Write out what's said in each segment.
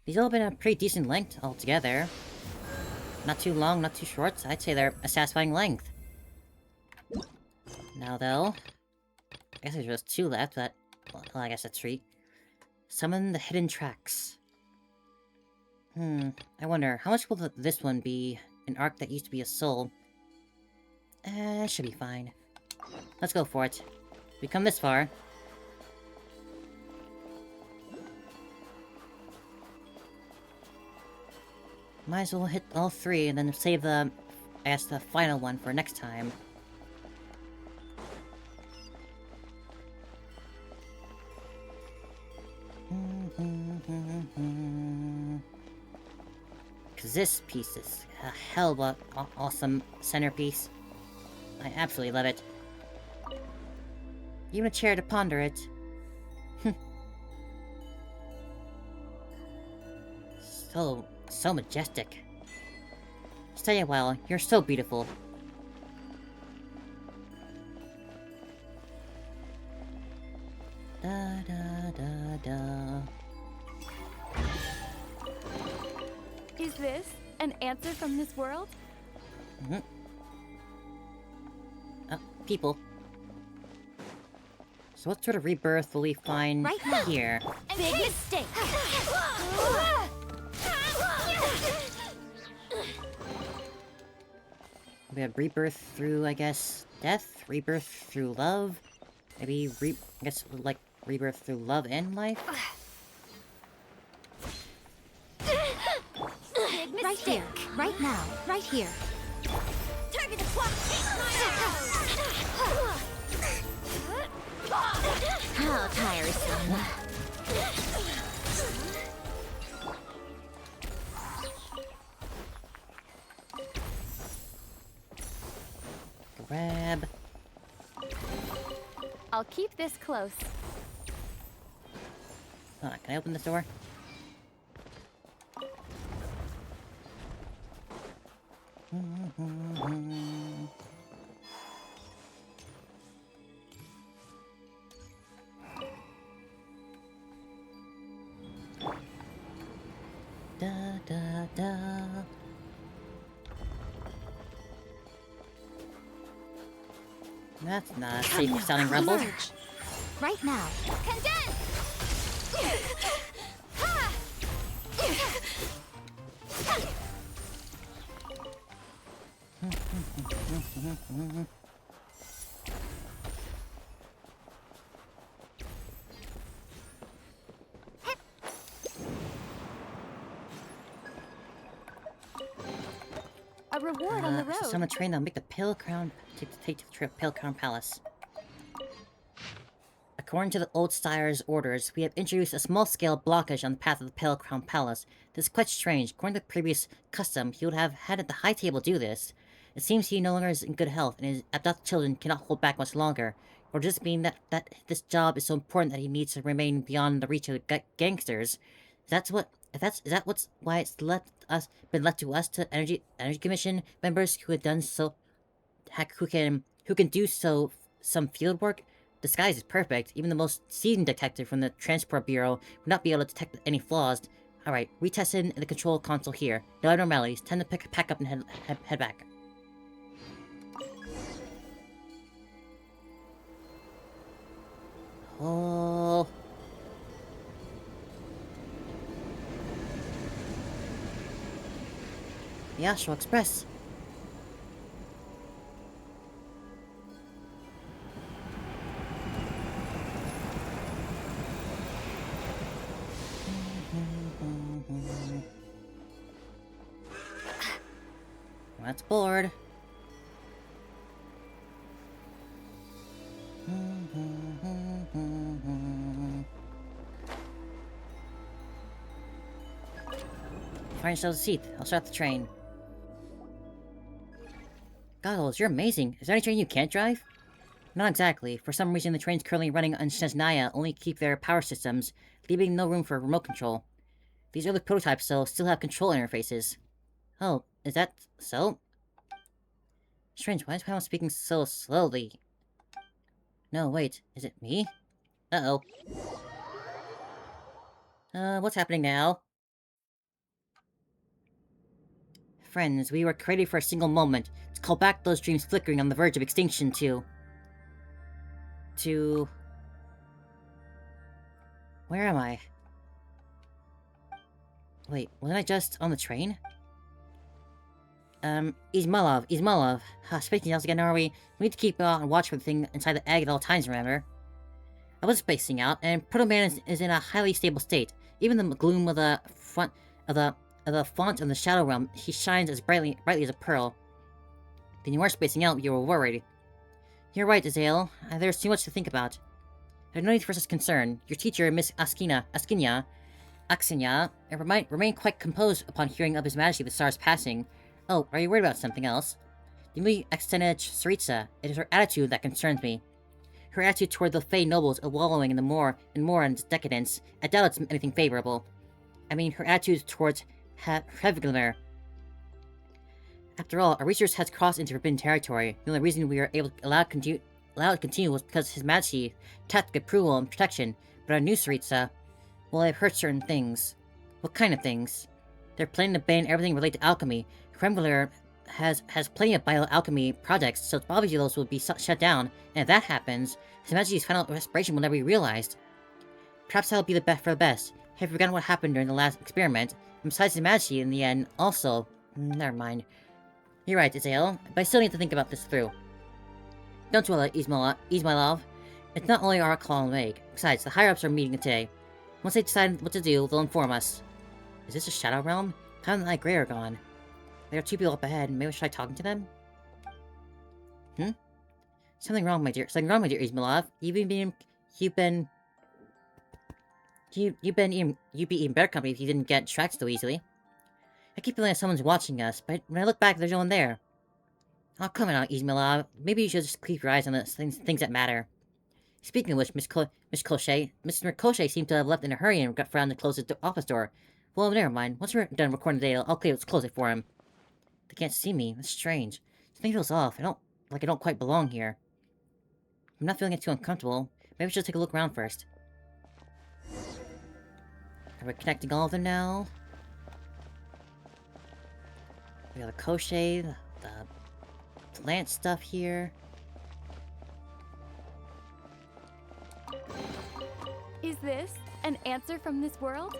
These all been a pretty decent length altogether. Not too long, not too short. I'd say they're a satisfying length. Now though, I guess there's just two left, but well, I guess that's three. Summon the hidden tracks. I wonder, how much will this one be? An arc that used to be a soul. Should be fine. Let's go for it. We come this far. Might as well hit all three and then save the, I guess, the final one for next time. Cause this piece is a hell of a awesome centerpiece. I absolutely love it. Even a chair to ponder it. So majestic. Stay a while, you're so beautiful. Da da da da. Is this an answer from this world? People. So what sort of rebirth will we find Right now. here? Big mistake! We have rebirth through, I guess, death? Rebirth through love? Maybe I guess, like, rebirth through love and life? Right here, right now, right here. Target acquired! How tiresome. Grab. I'll keep this close. Hold on, can I open this door? Da da da. That's not a safe sounding rumble. Emerge. Right now. Condense! A reward on the road. So summon a train that'll make the Pale Crown take to the trip Pale Crown Palace. According to the old Styre's orders, we have introduced a small-scale blockage on the path of the Pale Crown Palace. This is quite strange. According to the previous custom, he would have had the High Table do this. It seems he no longer is in good health, and his abducted children cannot hold back much longer. Or does this mean that this job is so important that he needs to remain beyond the reach of gangsters? Is that why it's been left to us to Energy Commission members who have done so, who can do so some field work? Disguise is perfect. Even the most seasoned detective from the Transport Bureau would not be able to detect any flaws. Alright, retested in the control console here. No abnormalities. Time to pack up and head back. Oh. The Astral Express. That's bored. Find yourselves a seat. I'll start the train. Goggles, you're amazing. Is there any train you can't drive? Not exactly. For some reason, the trains currently running on Snezhnaya only keep their power systems, leaving no room for remote control. These early prototypes, though, still have control interfaces. Oh, is that so? Strange, why is Pam speaking so slowly? No, wait, is it me? Uh-oh. What's happening now? friends, we were created for a single moment, to call back those dreams flickering on the verge of extinction to... Where am I? Wait, wasn't I just on the train? Izmalov. Spacing out again, are we? We need to keep on watch for the thing inside the egg at all times, remember? I was spacing out, and Proto-Man is in a highly stable state. Even the gloom of the font of the Shadow Realm, he shines as brightly as a pearl. Then you were spacing out, you were worried. You're right, Azael. There's too much to think about. There's no need for such concern. Your teacher, Miss Aksinya, remained quite composed upon hearing of His Majesty the Tsar's passing. Oh, are you worried about something else? The newly extended Tsaritsa. It is her attitude that concerns me. Her attitude toward the Fey nobles wallowing in more and decadence. I doubt it's anything favorable. I mean, her attitude towards Hevglimmer. After all, our research has crossed into forbidden territory. The only reason we are allowed to continue was because His Majesty tapped approval and protection. But our new Tsaritsa, well, I've heard certain things. What kind of things? They're planning to ban everything related to alchemy. Kremgler has plenty of bioalchemy projects, so obviously those will be shut down, and if that happens, His Majesty's final respiration will never be realized. Perhaps that'll be the best for the best. Have you forgotten what happened during the last experiment? And besides His Majesty, in the end, also... Never mind. You're right, Azael, but I still need to think about this through. Don't dwell on Izmailov. It's not only our call and make. Besides, the higher-ups are meeting today. Once they decide what to do, they'll inform us. Is this a Shadow Realm? Kyle and Eye of Graeae are gone. There are two people up ahead. Maybe I should try talking to them? Something wrong, my dear. Something wrong, my dear Izmailov. You'd be in better company if you didn't get distracted so easily. I keep feeling like someone's watching us, but when I look back, there's no one there. Oh, come on, Izmailov. Maybe you should just keep your eyes on the things that matter. Speaking of which, Mr. Cochet seemed to have left in a hurry and got found to close his office door. Well, never mind. Once we're done recording the data, let's close it for him. They can't see me. That's strange. Something feels off. I don't quite belong here. I'm not feeling it too uncomfortable. Maybe I should take a look around first. Are we connecting all of them now? We got the Cochet, the plant stuff here. Is this an answer from this world?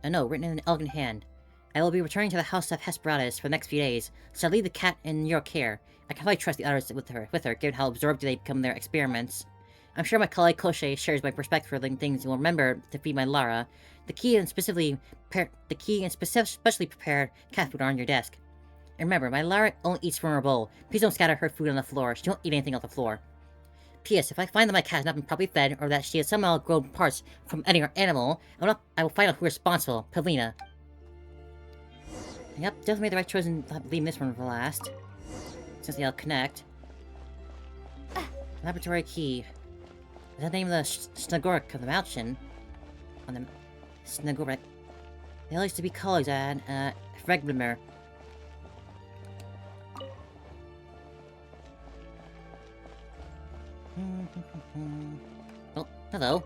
A note written in an elegant hand. I will be returning to the House of Hesperatus for the next few days, so I'll leave the cat in your care. I can probably trust the others with her, given how absorbed they become in their experiments. I'm sure my colleague Cochet shares my perspective for things and will remember to feed my Lara. The key and specially prepared cat food are on your desk. And remember, my Lara only eats from her bowl. Please don't scatter her food on the floor. She won't eat anything off the floor. P.S. If I find that my cat has not been properly fed, or that she has somehow grown parts from any animal, I will find out who is responsible. Pavlina. Yep, definitely made the right choice in leaving this one for last. Since they'll connect. Laboratory key. Is that the name of the Snagoric of the Malchin? On the Snagoric. They all used to be colleagues at Fregblimer. Oh, hello.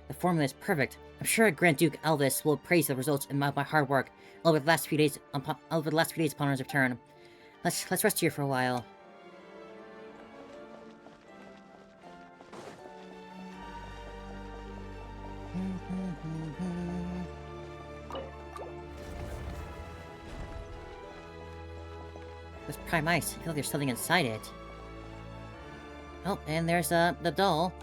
The formula is perfect. I'm sure Grand Duke Elvis will praise the results in my hard work over the last few days upon his return. Let's rest here for a while. It's probably nice. I feel like there's something inside it. Oh, and there's the doll.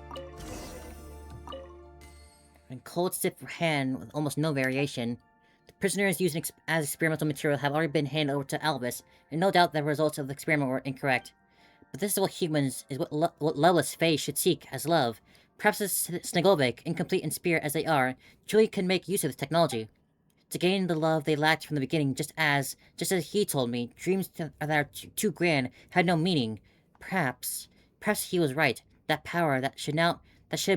And cold, stiff hand with almost no variation. The prisoners used as experimental material have already been handed over to Elvis, and no doubt the results of the experiment were incorrect. But this is what humans is what loveless fays should seek as love. Perhaps the Snagovic, incomplete in spirit as they are, truly can make use of this technology. To gain the love they lacked from the beginning, just as he told me, dreams that are too grand had no meaning. Perhaps he was right. That power that should have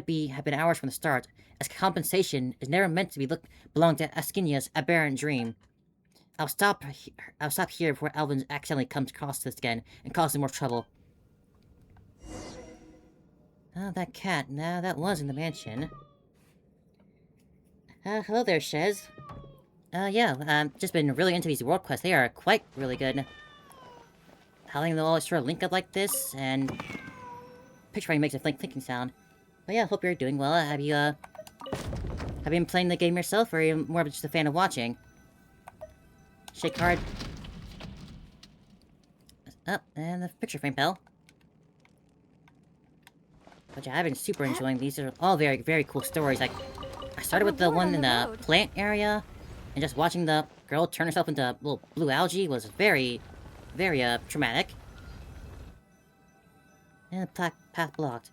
been ours from the start, as compensation, is never meant to belong to Askinya's aberrant dream. I'll stop here before Alvin accidentally comes across this again and causes more trouble. Oh, that cat. Now that was in the mansion. Hello there, Shez. Yeah, just been really into these world quests. They are quite really good. Having them all sort of link up like this, and picture frame makes a clinking sound. But yeah, hope you're doing well. Have you been playing the game yourself, or are you more of just a fan of watching? Shake hard. Up, and the picture frame fell. But yeah, I've been super enjoying these. Are all very, very cool stories. Like, I started with the one in the plant area, and just watching the girl turn herself into little blue algae was very, very, traumatic. And the path blocked.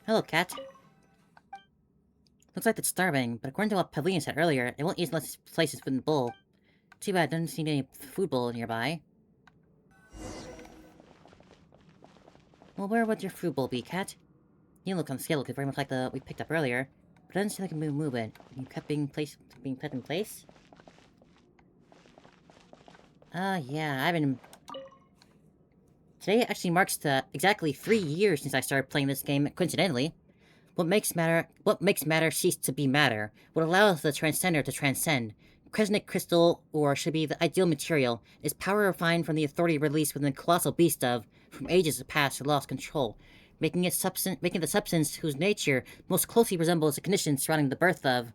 Hello, cat. Looks like it's starving, but according to what Pavilion said earlier, it won't eat unless it places food in the bowl. Too bad, doesn't seem any food bowl nearby. Well, where would your food bowl be, cat? You look on the scale looks very much like the we picked up earlier, but it doesn't seem like it move it. You kept being kept in place? Yeah, I've been... Today actually marks exactly 3 years since I started playing this game, coincidentally. What makes matter cease to be matter. What allows the transcender to transcend. Crescent crystal, or should be the ideal material, is power refined from the authority released within the colossal beast of, from ages past, who lost control, making the substance whose nature most closely resembles the conditions surrounding the birth of.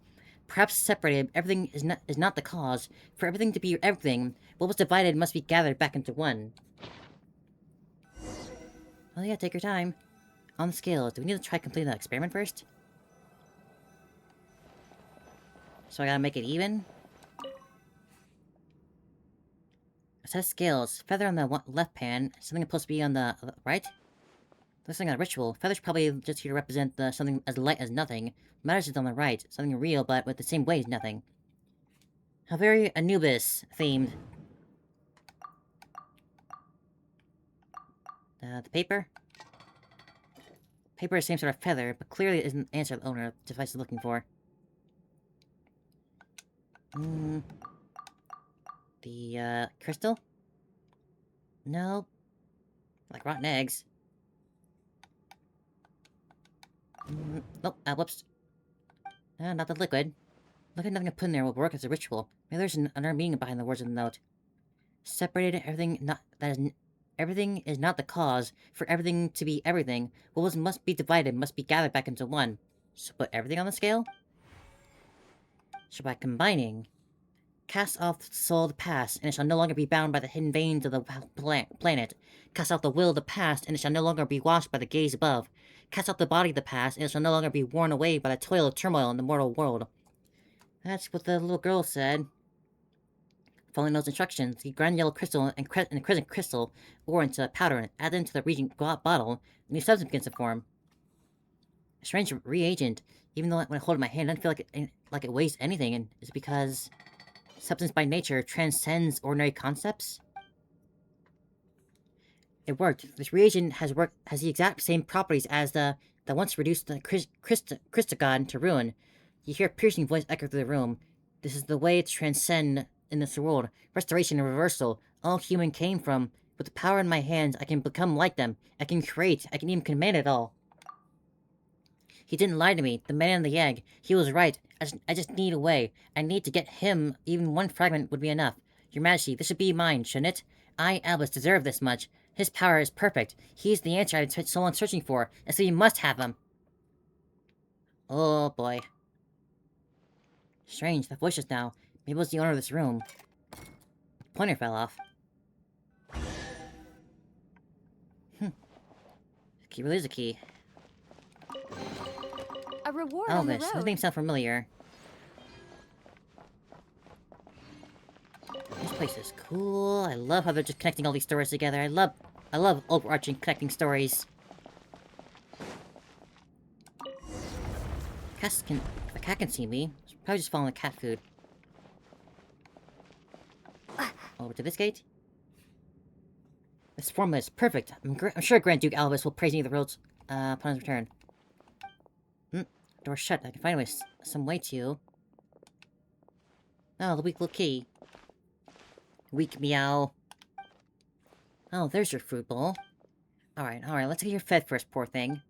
Perhaps separated, everything is not the cause. For everything to be everything, what was divided must be gathered back into one. Well, yeah, take your time. On the scales, do we need to try completing that experiment first? So I gotta make it even? It says scales. Feather on the left pan, something supposed to be on the right? Looks like a ritual. Feather's probably just here to represent something as light as nothing. Matters is on the right, something real but with the same weight as nothing. How very Anubis-themed. The paper? Paper is the same sort of feather, but clearly isn't the answer the owner of the device is looking for. The, crystal? No. Like rotten eggs. Nope, whoops. Not the liquid. Look at nothing to put in there will work as a ritual. Maybe there's another meaning behind the words of the note. Separated everything is not the cause. For everything to be everything, must be divided must be gathered back into one. So put everything on the scale? So by combining, cast off the soul of the past, and it shall no longer be bound by the hidden veins of the planet. Cast off the will of the past, and it shall no longer be washed by the gaze above. Cast off the body of the past, and it shall no longer be worn away by the toil of turmoil in the mortal world. That's what the little girl said. Following those instructions, the grand yellow crystal and crescent crystal ore into powder and add into the reagent bottle, a new substance begins to form. A strange reagent, even though when I hold it in my hand, I don't feel like it weighs anything, and is it because substance by nature transcends ordinary concepts? It worked. This reagent has the exact same properties as the once reduced the Christagon to ruin. You hear a piercing voice echo through the room. This is the way to transcend in this world. Restoration and reversal. All human came from. With the power in my hands, I can become like them. I can create. I can even command it all. He didn't lie to me. The man in the egg. He was right. I just need a way. I need to get him. Even one fragment would be enough. Your Majesty, this should be mine, shouldn't it? I, Albus, deserve this much. His power is perfect. He's the answer I've spent so long searching for, and so you must have him. Oh, boy. Strange, that voice just now. Maybe it was the owner of this room. The pointer fell off. The key really is a key. A reward on the Elvis, his road. name sounds familiar. This place is cool. I love how they're just connecting all these stories together. I love overarching connecting stories. The cat can see me. It's probably just following the cat food. Over to this gate. This formula is perfect. I'm sure Grand Duke Albus will praise me the roads upon his return. Door's shut. I can find some way to. Oh, the weak little key. Weak meow. Oh, there's your fruit bowl. Alright, let's get your fed first, poor thing.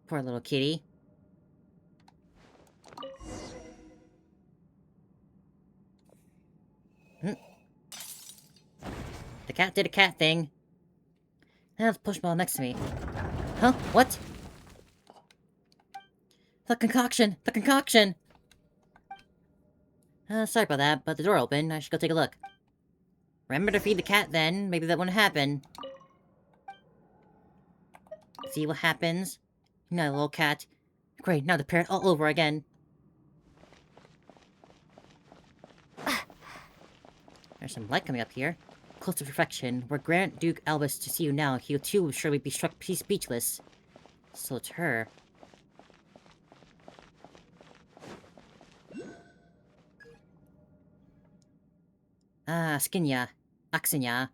Poor little kitty. The cat did a cat thing. Now the push ball next to me. Huh? What? The concoction! The concoction! Sorry about that, but the door opened. I should go take a look. Remember to feed the cat then. Maybe that wouldn't happen. See what happens? No, little cat. Great, now the parrot all over again. There's some light coming up here. Close to perfection. Were Grand Duke Albus to see you now, he too would surely be struck speechless. So it's her. Ah, Aksinya.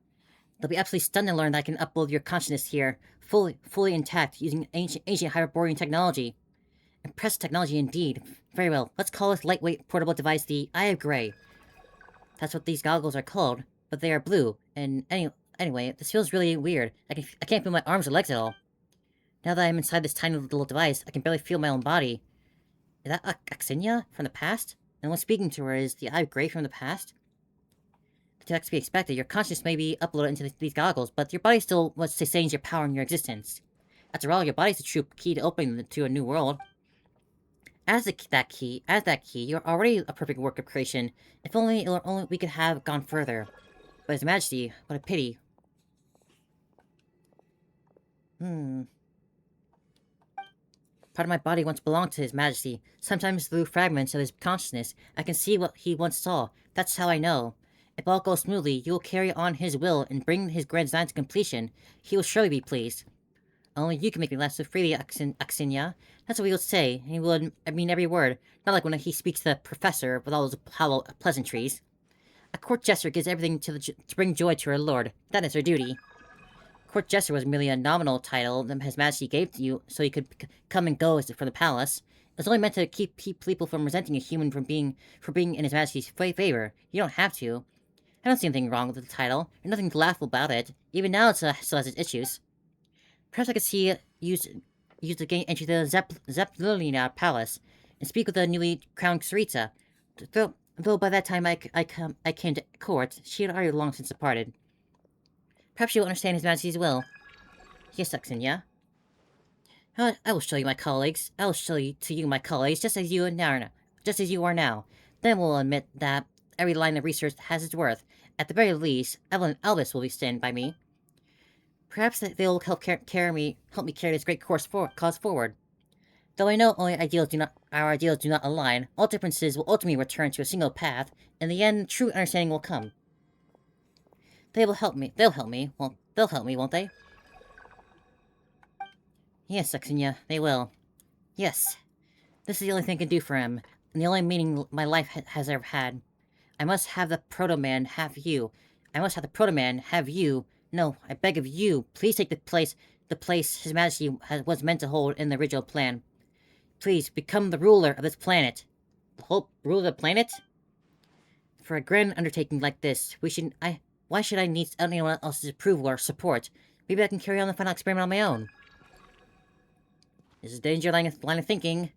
They'll be absolutely stunned to learn that I can upload your consciousness here, fully intact, using ancient Hyperborean technology. Impressive technology indeed. Very well, let's call this lightweight portable device the Eye of Graeae. That's what these goggles are called, but they are blue, and anyway, this feels really weird. I can't feel my arms or legs at all. Now that I'm inside this tiny little device, I can barely feel my own body. Is that Aksinya from the past? And when speaking to her, is the Eye of Graeae from the past? That's to be expected. Your consciousness may be uploaded into these goggles, but your body still what sustains your power and your existence. After all, your body's the true key to opening to a new world. As that key, you're already a perfect work of creation. If only we could have gone further. But His Majesty, what a pity. Part of my body once belonged to His Majesty. Sometimes through fragments of his consciousness, I can see what he once saw. That's how I know. If all goes smoothly, you will carry on his will and bring his grand design to completion. He will surely be pleased. Only you can make me laugh so freely, Aksinya. That's what he would say, and he would mean every word. Not like when he speaks to the professor with all those hollow pleasantries. A court jester gives everything to bring joy to her lord. That is her duty. Court jester was merely a nominal title that His Majesty gave to you so you could come and go from the palace. It was only meant to keep people from resenting a human for being in His Majesty's favor. You don't have to. I don't see anything wrong with the title. There's nothing laughable about it. Even now, it still has its issues. Perhaps I could see it used to gain entry to the Zeppelina Palace and speak with the newly crowned Tsaritsa. Though by that time I came to court, she had already long since departed. Perhaps you will understand His Majesty's will. Yes, Aksinya. I will show you my colleagues. I will show you to you my colleagues, just as you are now. Then we'll admit that every line of research has its worth. At the very least, Evelyn and Elvis will be stand by me. Perhaps they will help me carry this great cause forward. Though I know our ideals do not align, all differences will ultimately return to a single path. In the end, true understanding will come. They will help me. They'll help me. Well, they'll help me, won't they? Yes, Aksinya, they will. Yes. This is the only thing I can do for him, and the only meaning my life has ever had. I must have the Proto-Man have you. No, I beg of you, please take the place His Majesty was meant to hold in the original plan. Please, become the ruler of this planet. The whole ruler of the planet? For a grand undertaking like this, why should I need anyone else's approval or support? Maybe I can carry on the final experiment on my own. This is a dangerous line of thinking.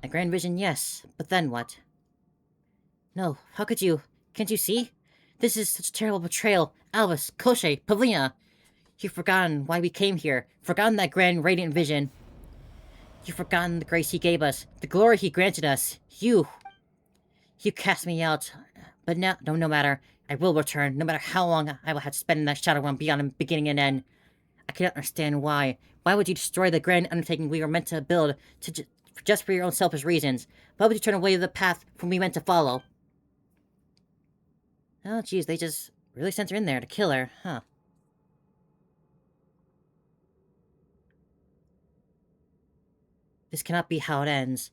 A grand vision, yes, but then what? No, how could you? Can't you see? This is such a terrible betrayal. Albus, Koschei, Pavlina! You've forgotten why we came here. Forgotten that grand radiant vision. You've forgotten the grace he gave us. The glory he granted us. You cast me out. But now, no matter. I will return, no matter how long I will have to spend in that shadow realm beyond beginning and end. I cannot understand why. Why would you destroy the grand undertaking we were meant to build just for your own selfish reasons? Why would you turn away the path from we meant to follow? Oh, geez, they just really sent her in there to kill her, huh? This cannot be how it ends.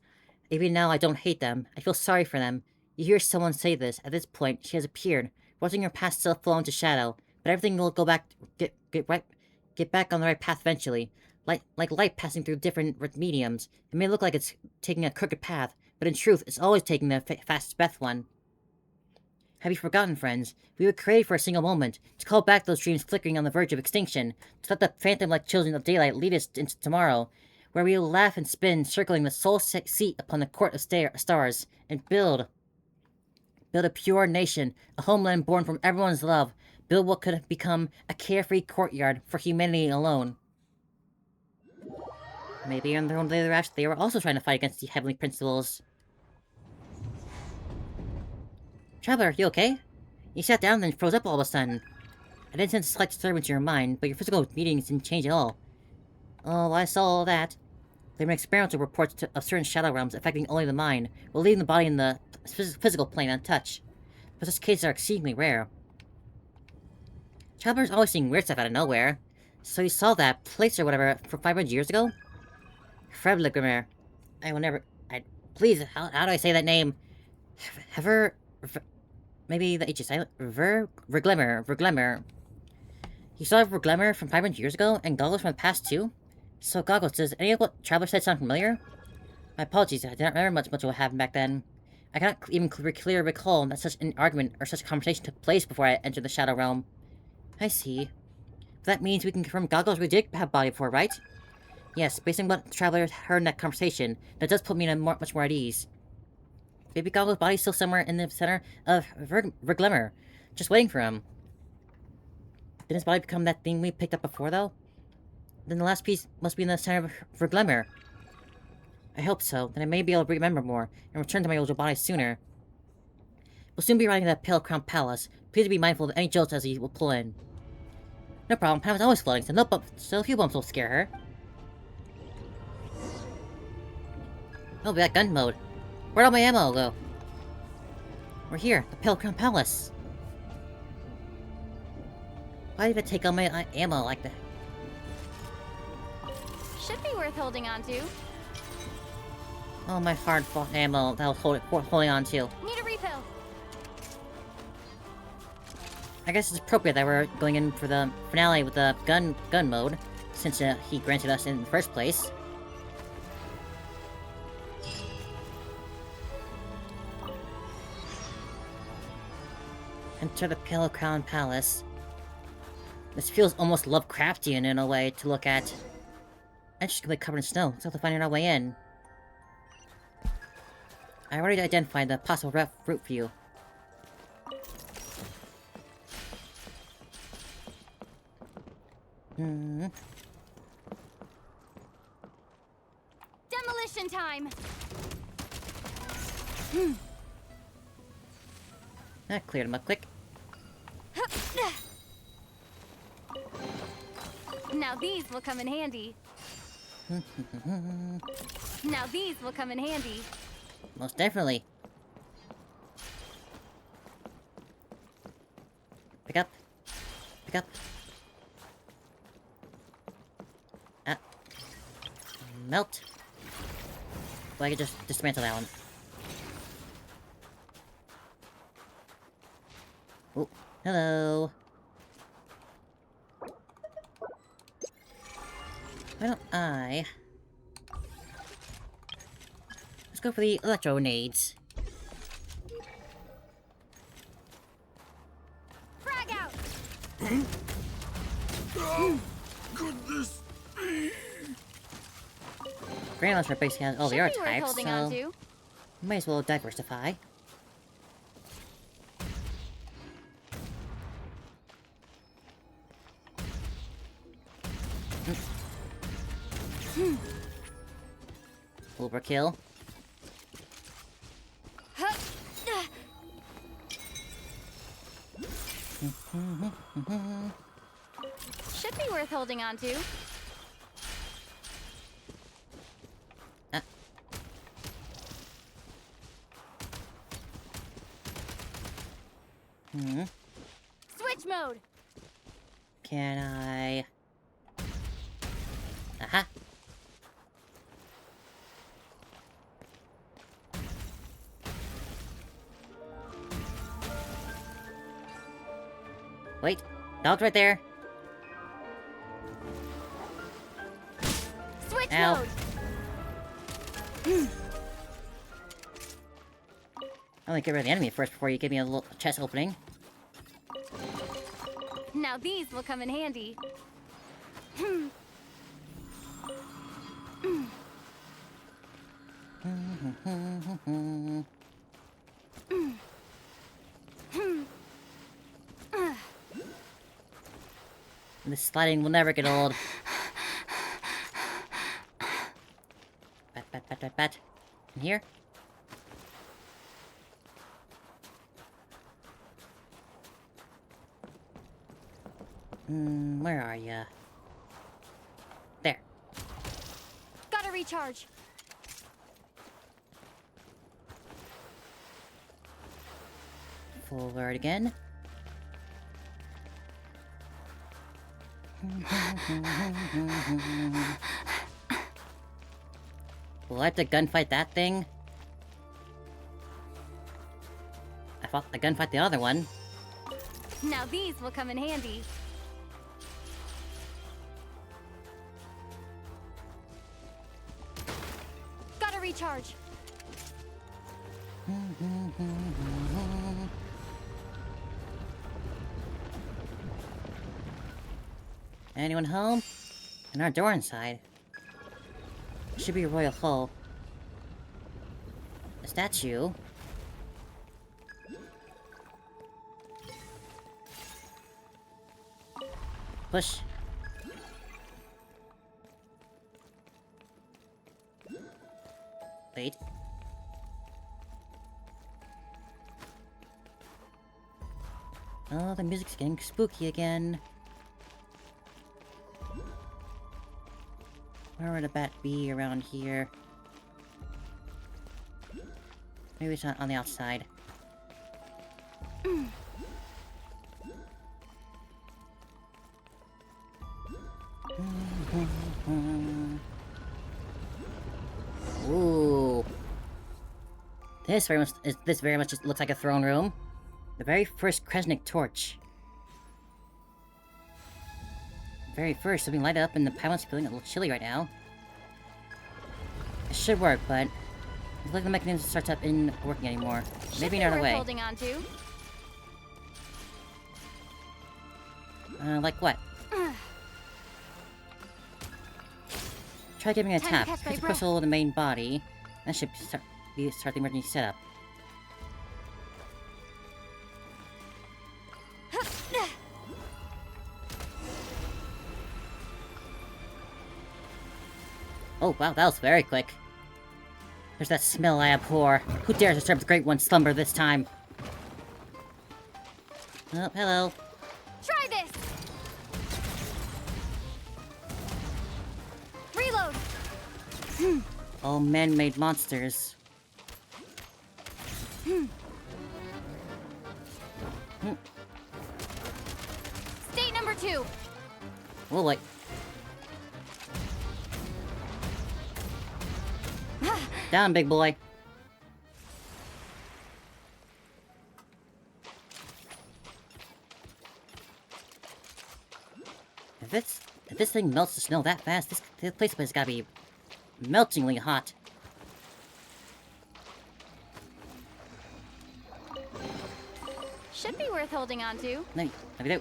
Even now, I don't hate them. I feel sorry for them. You hear someone say this. At this point, she has appeared, watching her past self fall into shadow. But everything will go back, get back on the right path eventually. Like light passing through different mediums. It may look like it's taking a crooked path, but in truth, it's always taking the fastest best one. Have you forgotten, friends? We were created for a single moment, to call back those dreams flickering on the verge of extinction, to let the phantom-like children of daylight lead us into tomorrow. where we will laugh and spin, circling the sole seat upon the court of stars, and build a pure nation, a homeland born from everyone's love, build what could become a carefree courtyard for humanity alone. Maybe in their own later acts, they were also trying to fight against the heavenly principles. Traveler, you okay? You sat down and then froze up all of a sudden. I didn't sense a slight disturbance in your mind, but your physical meetings didn't change at all. Oh, I saw all that. There have been experimental reports of certain shadow realms affecting only the mind, while leaving the body in the physical plane untouched. But such cases are exceedingly rare. Traveler's always seeing weird stuff out of nowhere. So you saw that place or whatever from 500 years ago? Frebligmer. I will never... Please, how do I say that name? Maybe the H is silent. Verglemmer. You saw Verglemmer from 500 years ago, and Goggles from the past too? So Goggles, does any of what Traveler said sound familiar? My apologies, I did not remember much of what happened back then. I cannot even clearly recall that such an argument or such a conversation took place before I entered the Shadow Realm. I see. That means we can confirm Goggles we did have body before, right? Yes, based on what Traveler heard in that conversation, that does put me in much more at ease. Baby Goggles' body's still somewhere in the center of Verglemmer, just waiting for him. Didn't his body become that thing we picked up before, though? Then the last piece must be in the center of Verglemmer. I hope so, then I may be able to remember more, and return to my original body sooner. We'll soon be arriving at the Pale Crown Palace. Please be mindful of any jolts as he will pull in. No problem, Pam is always floating, so a few bumps will scare her. Oh, we got gun mode. Where'd all my ammo go? We're here, the Pale Crown Palace. Why did I take all my ammo like that? Should be worth holding on to. Oh, my hard-fought ammo that I was holding on to. Need a refill. I guess it's appropriate that we're going in for the finale with the gun mode, since he granted us in the first place. Enter the Pale Crown Palace. This feels almost Lovecraftian in a way to look at. Entrance completely covered in snow. Let's have to find our way in. I already identified the possible route for you. Demolition time. That cleared him up quick. Now these will come in handy. Now these will come in handy. Most definitely. Pick up. Pick up. Melt. Well, I could just dismantle that one. Oh, hello. Why don't I... Let's go for the electro nades. Frag out. Goodness me! Grand Launcher basically has all the Should art be worth types, holding so on to. might as well diversify. Overkill. Should be worth holding on to. Switch mode. Can I... Aha! Wait, dog's right there. Switch Ow. mode. I want to get rid of the enemy first before you give me a little chest opening. Now these will come in handy. This sliding will never get old. Bat. In here? Where are ya? There. Gotta recharge. Forward again. Will I have to gunfight that thing? I fought the gunfight the other one. Now these will come in handy. Gotta recharge. Anyone home? And our door inside. Should be a royal hull. A statue. Push. Wait. Oh, the music's getting spooky again. Where would a bat be around here? Maybe it's not on the outside. Ooh. This very much just looks like a throne room. The very first Kresnik torch. Very first, something light up and the pylon's feeling a little chilly right now. It should work, but it looks like the mechanism starts up isn't working anymore. Maybe another way. Holding on to. Like what? Try giving it a tap. Hit the crystal with the main body. That should start the emergency setup. Oh, wow, that was very quick. There's that smell I abhor. Who dares disturb the Great One's slumber this time? Oh, hello. Try this! Reload! All man-made monsters. State number 2! Oh, wait. Down, big boy. If this thing melts the snow that fast, this place has gotta be meltingly hot. Should be worth holding on to. Let me do.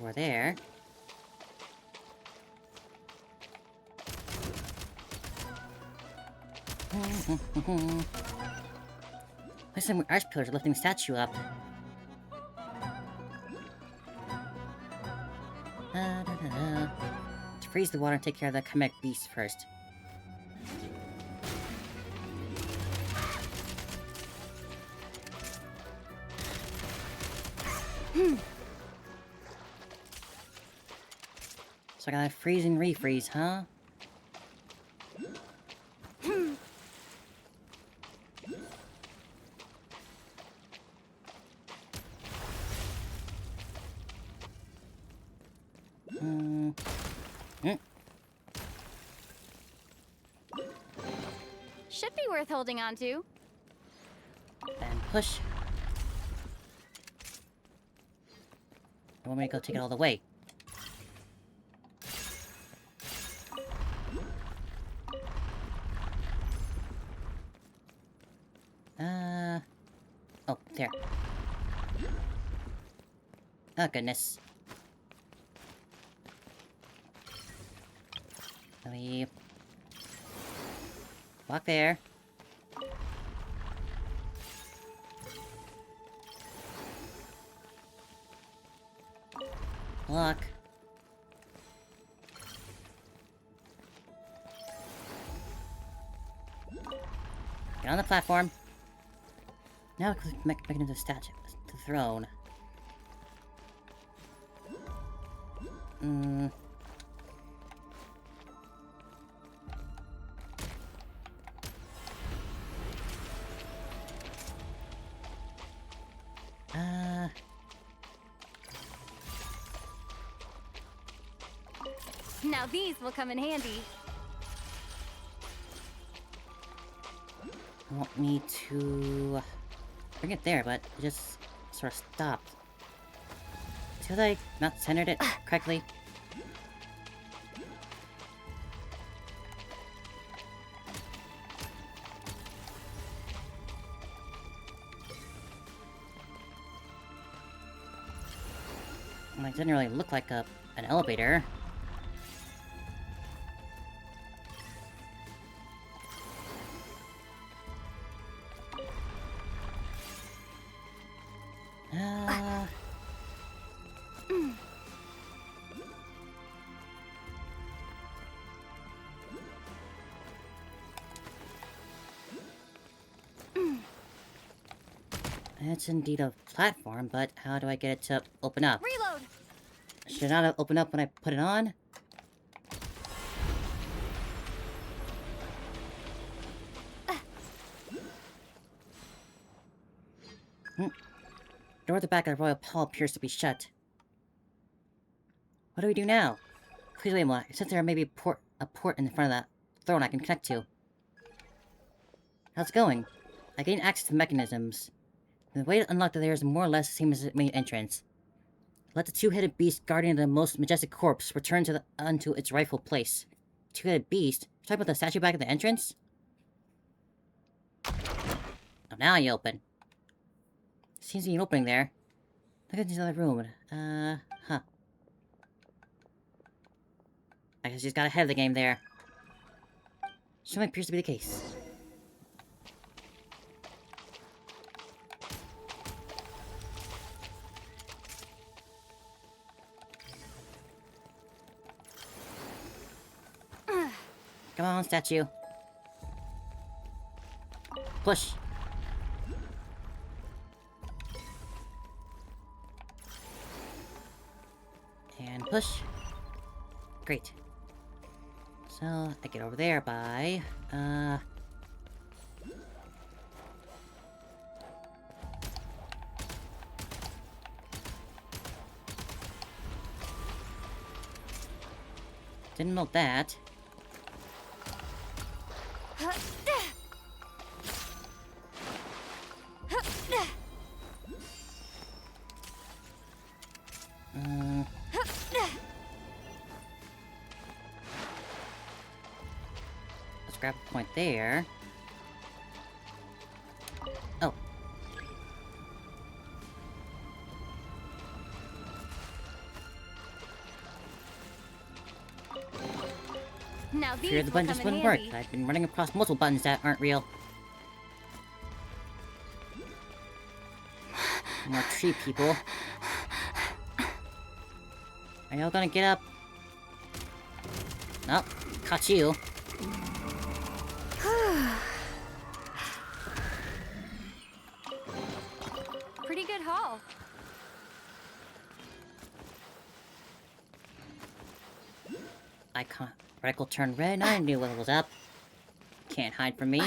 We're there. There's some arch pillars lifting the statue up. To freeze the water and take care of the chimeric beast first. So I gotta freeze and refreeze, huh? Should be worth holding on to. And push. I want me to go take it all the way. There. Oh, goodness. Let me... walk there. Walk. Get on the platform. Now click mechanism to the statue, to the throne. Now these will come in handy. I want me to bring it there, but it just sort of stopped. Did I not centered it correctly? Well, it didn't really look like an elevator. It's indeed a platform, but how do I get it to open up? Reload! Should it not open up when I put it on? Door at the back of the royal hall appears to be shut. What do we do now? Please wait a moment. Since there may be a port in front of that throne I can connect to. How's it going? I gained access to mechanisms. The way to unlock the layer is more or less the same as the main entrance. Let the two-headed beast guardian of the most majestic corpse return to unto its rightful place. Two-headed beast? You're talking about the statue back at the entrance? Oh, now you open. Seems to be an opening there. Look at this other room. Huh. I guess she's got ahead of the game there. Certainly appears to be the case. Come on, statue. Push. And push. Great. So, I get over there by, didn't know that. Let's grab a point there. Oh. Now these Fear the will button come just in wouldn't work. handy. I've been running across multiple buttons that aren't real. More tree people. Are y'all gonna get up? Nope. Caught you. Pretty good haul. Icon. Reticle turned red and I knew what was up. Can't hide from me.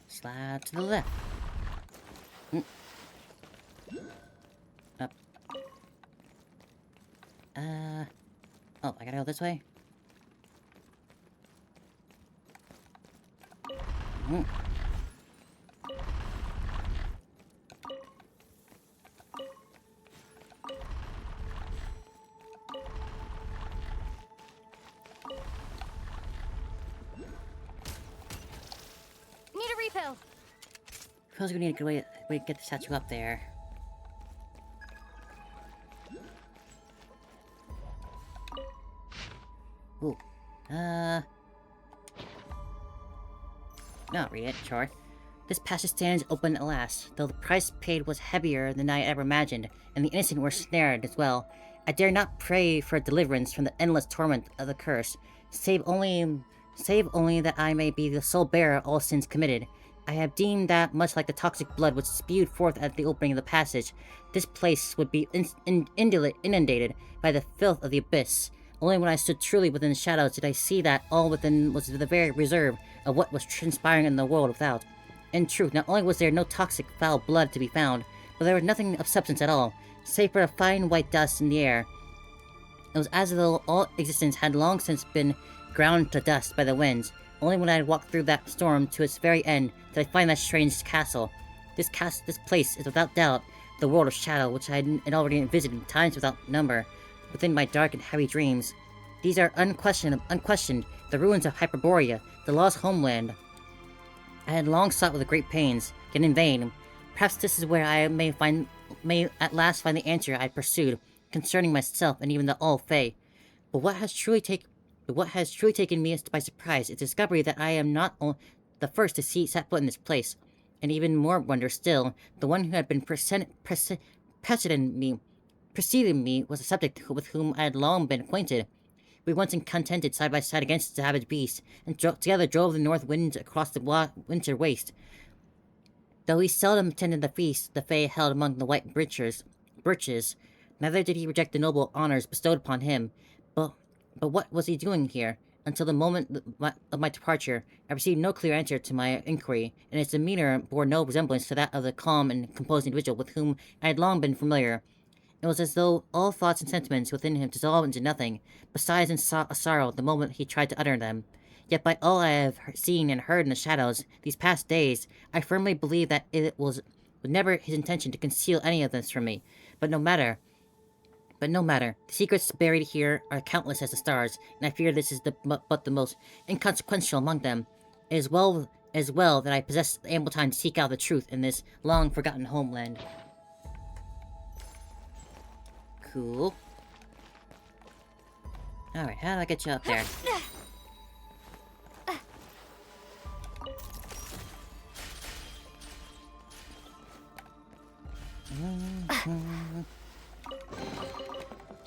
Slide to the left. Up. Oh, I gotta go this way? suppose we need a good way to get the statue up there. Ooh. No, read it, sure. This passage stands open at last, though the price paid was heavier than I ever imagined, and the innocent were snared as well. I dare not pray for deliverance from the endless torment of the curse, save only that I may be the sole bearer of all sins committed. I have deemed that, much like the toxic blood which spewed forth at the opening of the passage, this place would be inundated by the filth of the abyss. Only when I stood truly within the shadows did I see that all within was the very reserve of what was transpiring in the world without. In truth, not only was there no toxic foul blood to be found, but there was nothing of substance at all, save for a fine white dust in the air. It was as though all existence had long since been ground to dust by the winds. Only when I had walked through that storm to its very end did I find that strange castle. This place is without doubt the world of shadow which I had already visited times without number, within my dark and heavy dreams. These are unquestioned the ruins of Hyperborea, the lost homeland I had long sought with great pains, yet in vain. Perhaps this is where I may at last find the answer I pursued concerning myself and even the all Fae. But what has truly taken me by surprise is the discovery that I am not the first to set foot in this place, and even more wonder still, the one who had been preceding me was a subject with whom I had long been acquainted. We once contended side by side against the savage beast, and together drove the north winds across the winter waste. Though he seldom attended the feast the Fae held among the white birches, neither did he reject the noble honors bestowed upon him. But what was he doing here? Until the moment of my departure, I received no clear answer to my inquiry, and his demeanor bore no resemblance to that of the calm and composed individual with whom I had long been familiar. It was as though all thoughts and sentiments within him dissolved into nothing, besides in sorrow the moment he tried to utter them. Yet by all I have seen and heard in the shadows these past days, I firmly believe that it was never his intention to conceal any of this from me. But no matter. The secrets buried here are countless as the stars, and I fear this is but the most inconsequential among them. It is well that I possess ample time to seek out the truth in this long-forgotten homeland. Cool. Alright, how do I get you up there?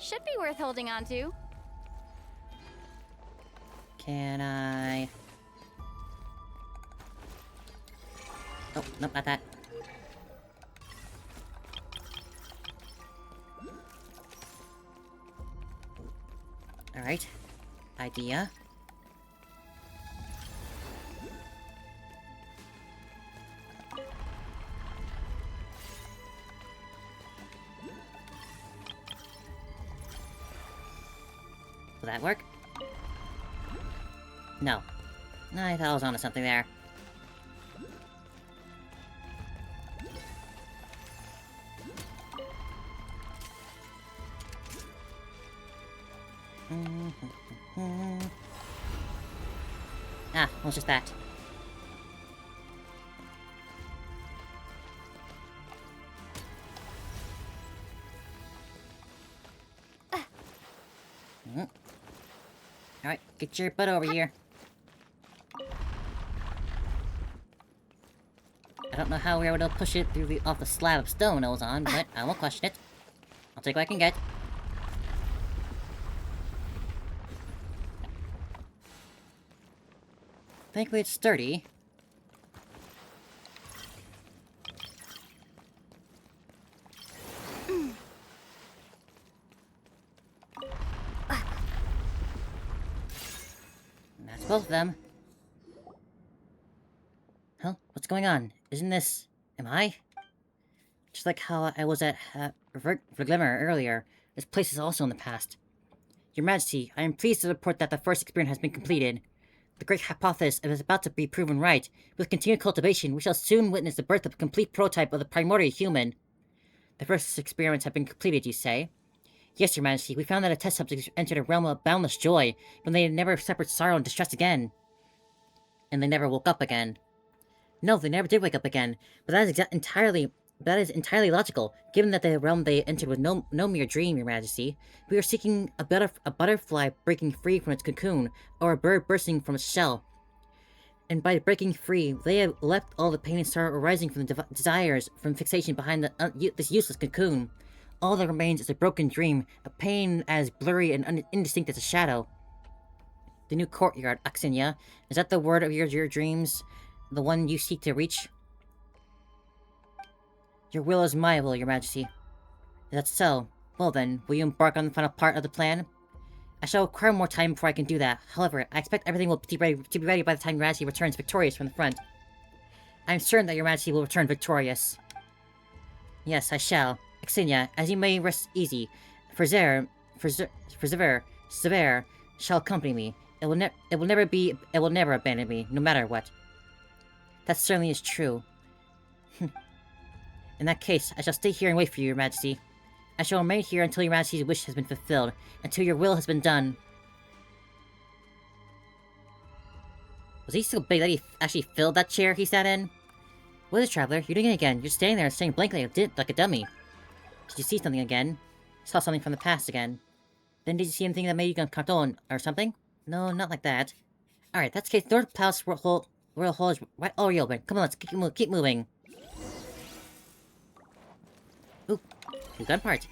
Should be worth holding on to. Can I... Oh, nope, not that. Alright. Idea. Will that work? No. I thought I was onto something there. Ah, well, just that. Alright, get your butt over here. I don't know how we were able to push it through off the slab of stone I was on, but I won't question it. I'll take what I can get. Thankfully it's sturdy. That's both of them. Huh? What's going on? Isn't this... Am I? Just like how I was at Verglimmer earlier, this place is also in the past. Your Majesty, I am pleased to report that the first experiment has been completed. The great hypothesis is about to be proven right. With continued cultivation, we shall soon witness the birth of a complete prototype of the primordial human. The first experiments have been completed, you say? Yes, Your Majesty, we found that a test subject entered a realm of boundless joy, but they never suffered sorrow and distress again. And they never woke up again. No, they never did wake up again. But that is entirely logical, given that the realm they entered was no mere dream, Your Majesty. We are seeking a butterfly breaking free from its cocoon, or a bird bursting from its shell. And by breaking free, they have left all the pain and sorrow arising from the desires from fixation behind this useless cocoon. All that remains is a broken dream, a pain as blurry and indistinct as a shadow. The new courtyard, Aksinya. Is that the word of your dreams? The one you seek to reach? Your will is my will, Your Majesty. Is that so? Well then, will you embark on the final part of the plan? I shall require more time before I can do that. However, I expect everything will be ready by the time Your Majesty returns victorious from the front. I am certain that Your Majesty will return victorious. Yes, I shall. Aksinya, as you may rest easy, Sever shall accompany me. It will never abandon me, no matter what. That certainly is true. In that case, I shall stay here and wait for you, Your Majesty. I shall remain here until Your Majesty's wish has been fulfilled, until your will has been done. Was he so big that he actually filled that chair he sat in? What is it, Traveler? You're doing it again. You're standing there staring blankly like a dummy. Did you see something again? Saw something from the past again. Then did you see anything that made you go carton or something? No, not like that. Alright, that's the case. North Palace Royal Hall is right already open. Come on, let's keep moving. Ooh, new gun part.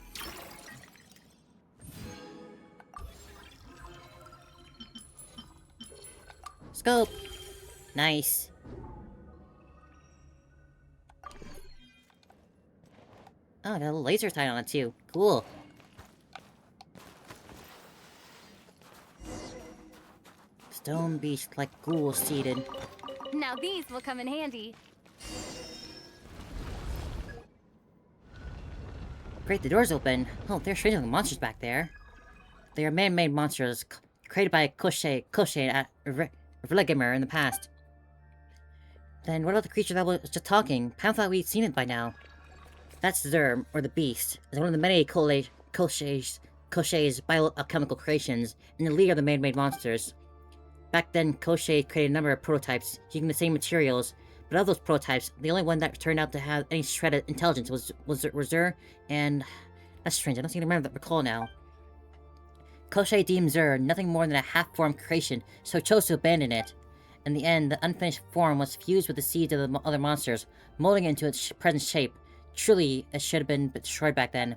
Scope! Nice. Oh, got a little laser sight on it too. Cool. Stone beast like ghouls seated. Now these will come in handy. Great, the door's open. Oh, there are strange looking monsters back there. They are man-made monsters created by Koshei at Vlegimer in the past. Then what about the creature that was just talking? Pam thought we'd seen it by now. That's Zerm, or the Beast. It's one of the many Koshei's biochemical creations, and the leader of the man-made monsters. Back then, Koshei created a number of prototypes using the same materials, but of those prototypes, the only one that turned out to have any shred of intelligence was Zer, and that's strange. I don't seem to recall now. Koshei deemed Zer nothing more than a half-formed creation, so chose to abandon it. In the end, the unfinished form was fused with the seeds of the other monsters, molding it into its present shape. Truly, it should have been destroyed back then.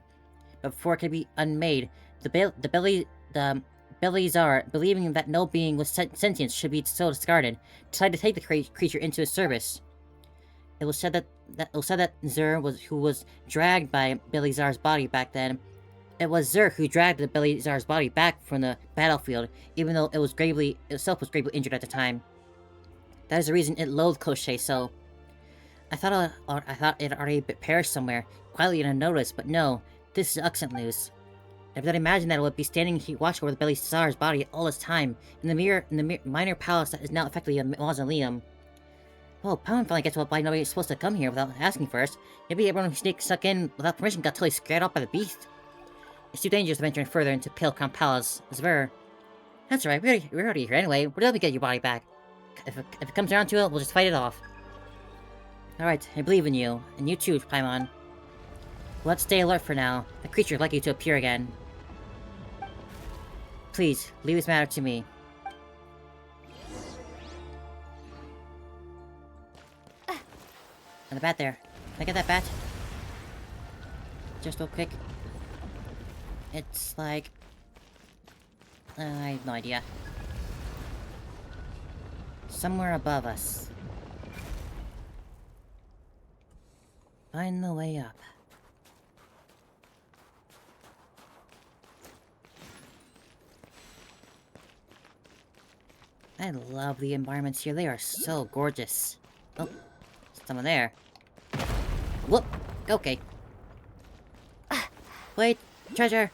But before it could be unmade, the Belly Tsar, believing that no being with sentience should be so discarded, decided to take the creature into his service. It was said that Zer who was dragged by Belly Tsar's body back then. It was Zer who dragged the Belly Tsar's body back from the battlefield, even though itself was gravely injured at the time. That is the reason it loathed Koshei so. I thought it had already perished somewhere, quietly and unnoticed, but no, this is excellent news. I did imagine that it would be standing here watching over the Belly Tsar's body all this time, in the minor palace that is now effectively a mausoleum. Well, Paimon finally gets why nobody is supposed to come here without asking first. Maybe everyone who snuck in without permission got totally scared off by the beast. It's too dangerous to venture further into Pale Crown Palace, Zver. That's right, we're already here anyway. We'll help you get your body back. If it comes down to it, we'll just fight it off. Alright, I believe in you. And you too, Paimon. Let's stay alert for now. The creature is likely to appear again. Please, leave this matter to me. And the bat there. Can I get that bat? Just real quick. It's like... I have no idea. Somewhere above us. Find the way up. I love the environments here. They are so gorgeous. Oh, someone there. Whoop. Okay. Wait, treasure.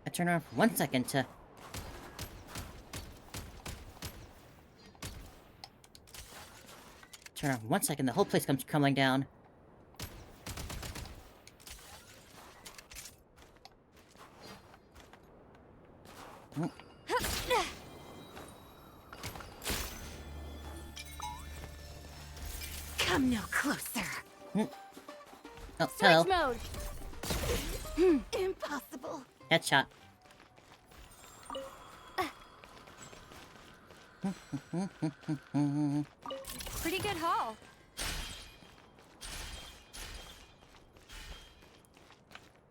I turn around for 1 second to... Turn around for 1 second, the whole place comes crumbling down. Come no closer. Oh, Switch hello. mode. Impossible. Headshot. Pretty good haul.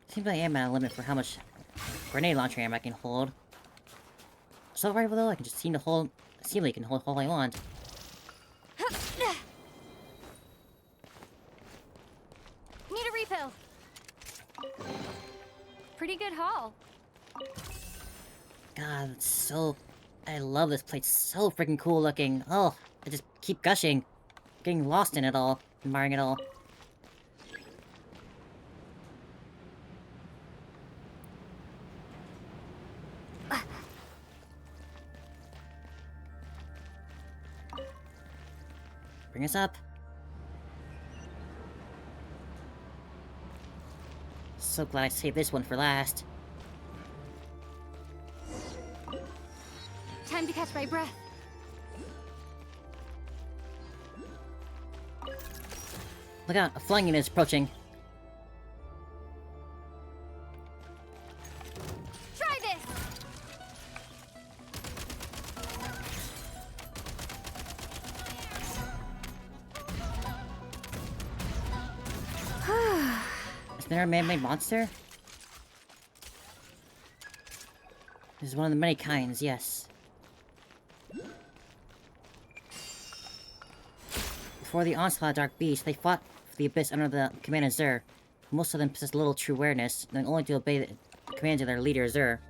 Seems like I am at a limit for how much grenade launcher ammo I can hold. Assault rifle though, I can just seem like I can hold all I want. Need a refill. Pretty good haul. God, it's so... I love this place. So freaking cool looking. Oh, I just keep gushing. Getting lost in it all. Admiring it all. Bring us up. So glad I saved this one for last. Time to catch my breath. Look out, a flying unit is approaching. Try this. Is there a man-made monster? This is one of the many kinds, yes. Before the onslaught of Dark Beast, they fought for the Abyss under the command of Tsar. Most of them possessed little true awareness, knowing only to obey the commands of their leader, Tsar.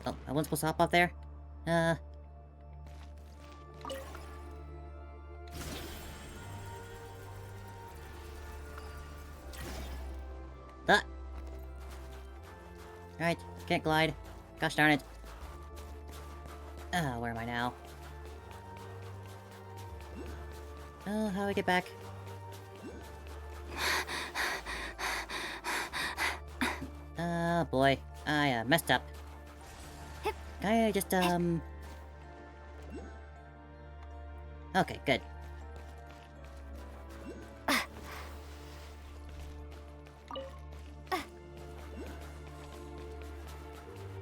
Oh, I wasn't supposed to hop up there? Ah! Alright, can't glide. Gosh darn it. Where am I now? Oh, how do I get back? Oh boy, I messed up. Can I just, Okay, good.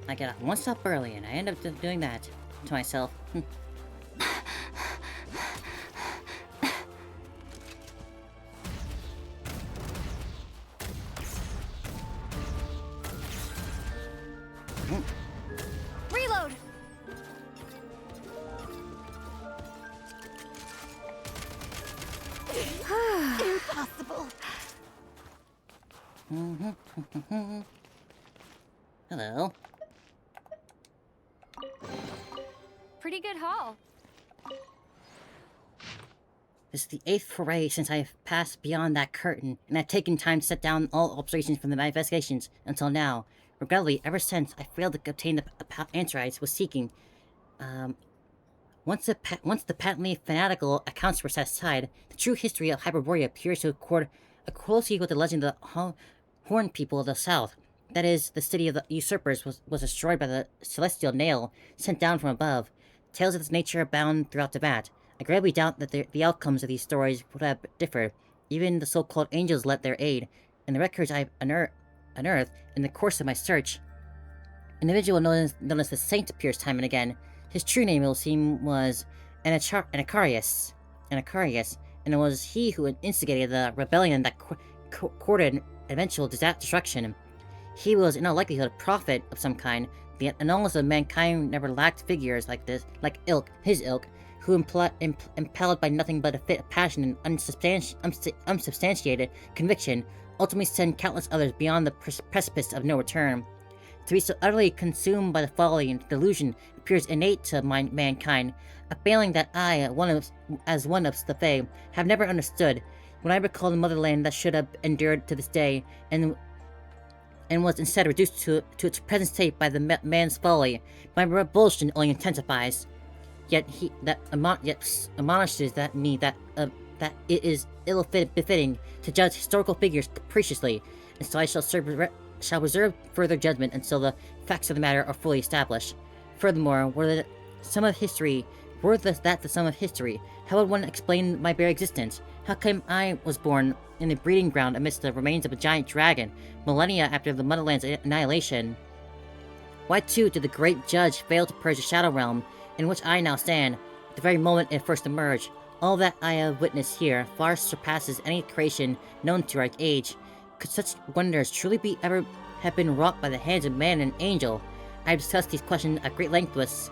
I get up one step early, and I end up doing that to myself. Reload. Impossible. Hello. Pretty good haul. This is the 8th foray since I've passed beyond that curtain, and I've taken time to set down all observations from my investigations until now. Regrettably, ever since I failed to obtain the answer I was seeking, once the patently fanatical accounts were set aside, the true history of Hyperborea appears to accord closely with the legend of the Horned People of the South. That is, the city of the usurpers was destroyed by the celestial nail sent down from above. Tales of this nature abound throughout Tibet. I greatly doubt that the outcomes of these stories would have differed. Even the so-called angels lent their aid. In the records I've unearthed in the course of my search, an individual known as the Saint appears time and again. His true name, it will seem, was Anacarius, and it was he who instigated the rebellion that courted eventual destruction. He was in all likelihood a prophet of some kind, the anomalous of mankind never lacked figures like this, his ilk, who impelled by nothing but a fit of passion and unsubstantiated conviction, ultimately send countless others beyond the precipice of no return. To be so utterly consumed by the folly and delusion appears innate to mankind, a failing that I, as one of the Fae, have never understood. When I recall the motherland that should have endured to this day, and was instead reduced to its present state by the man's folly, my revulsion only intensifies. Yet admonishes me that it is ill-befitting to judge historical figures capriciously, and so I shall shall reserve further judgment until the facts of the matter are fully established. Furthermore, were that the sum of history, how would one explain my bare existence? How come I was born in the breeding ground amidst the remains of a giant dragon, millennia after the Motherland's annihilation? Why, too, did the great judge fail to purge the Shadow Realm, in which I now stand, at the very moment it first emerged? All that I have witnessed here far surpasses any creation known to our age. Could such wonders truly ever have been wrought by the hands of man and angel? I have discussed these questions at great length with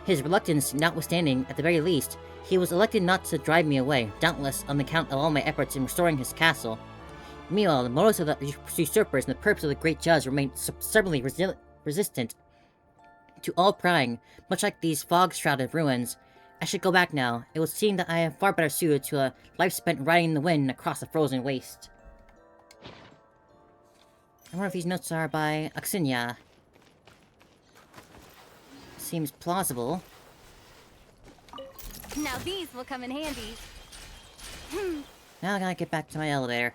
his reluctance notwithstanding. At the very least, he was elected not to drive me away, doubtless on account of all my efforts in restoring his castle. Meanwhile, the motives of the usurpers and the purpose of the great judge remained stubbornly resistant to all prying, much like these fog-shrouded ruins. I should go back now. It would seem that I am far better suited to a life spent riding the wind across the frozen waste. I wonder if these notes are by Aksinya. Seems plausible. Now these will come in handy. Now I gotta get back to my elevator.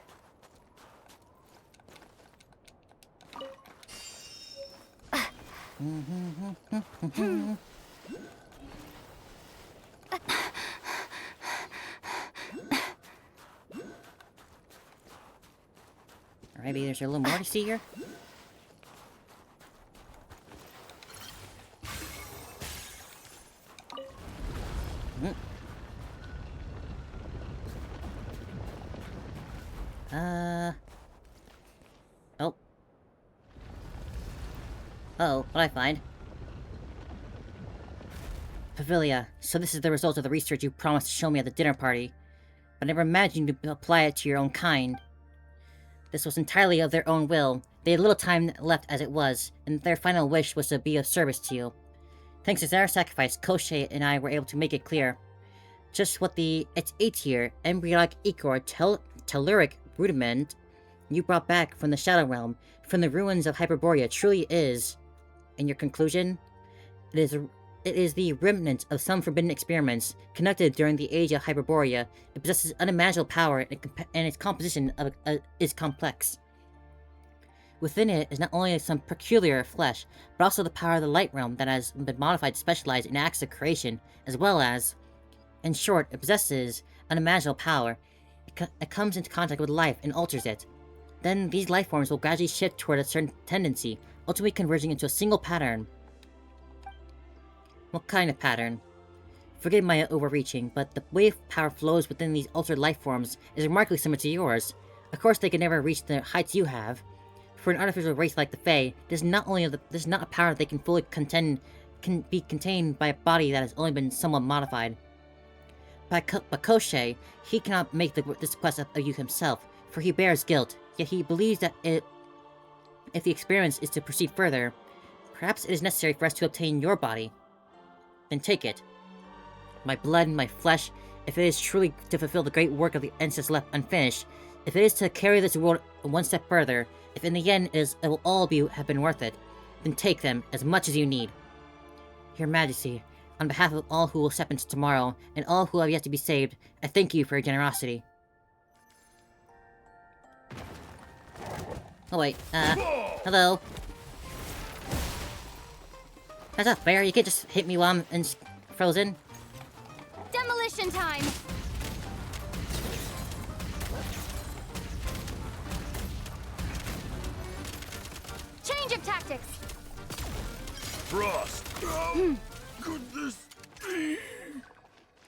Or maybe there's a little more to see here? Oh. Uh-oh, what'd I find? Pavilia, so this is the result of the research you promised to show me at the dinner party. But I never imagined you to apply it to your own kind. This was entirely of their own will. They had little time left as it was, and their final wish was to be of service to you. Thanks to their sacrifice, Koschei and I were able to make it clear just what the A-tier, embryonic ichor telluric rudiment you brought back from the Shadow Realm, from the ruins of Hyperborea, truly is. In your conclusion, it is the remnant of some forbidden experiments conducted during the age of Hyperborea. It possesses unimaginable power, and its composition is complex. Within it is not only some peculiar flesh, but also the power of the Light Realm that has been modified to specialize in acts of creation, as well as... In short, it possesses unimaginable power. It comes into contact with life and alters it. Then these life forms will gradually shift toward a certain tendency, ultimately converging into a single pattern. What kind of pattern? Forgive my overreaching, but the way power flows within these altered life forms is remarkably similar to yours. Of course, they can never reach the heights you have. For an artificial race like the Fae, this is not a power that they can fully can be contained by a body that has only been somewhat modified. But Koschei, he cannot make this quest of you himself, for he bears guilt. Yet he believes that if the experiment is to proceed further, perhaps it is necessary for us to obtain your body. Then take it. My blood and my flesh, if it is truly to fulfill the great work of the ancestors left unfinished, if it is to carry this world one step further, if in the end it will all have been worth it, then take them as much as you need. Your Majesty, on behalf of all who will step into tomorrow, and all who have yet to be saved, I thank you for your generosity. Oh wait, hello? That's not fair, you can't just hit me while I'm frozen. Demolition time! Change of tactics! Frost! Could this be?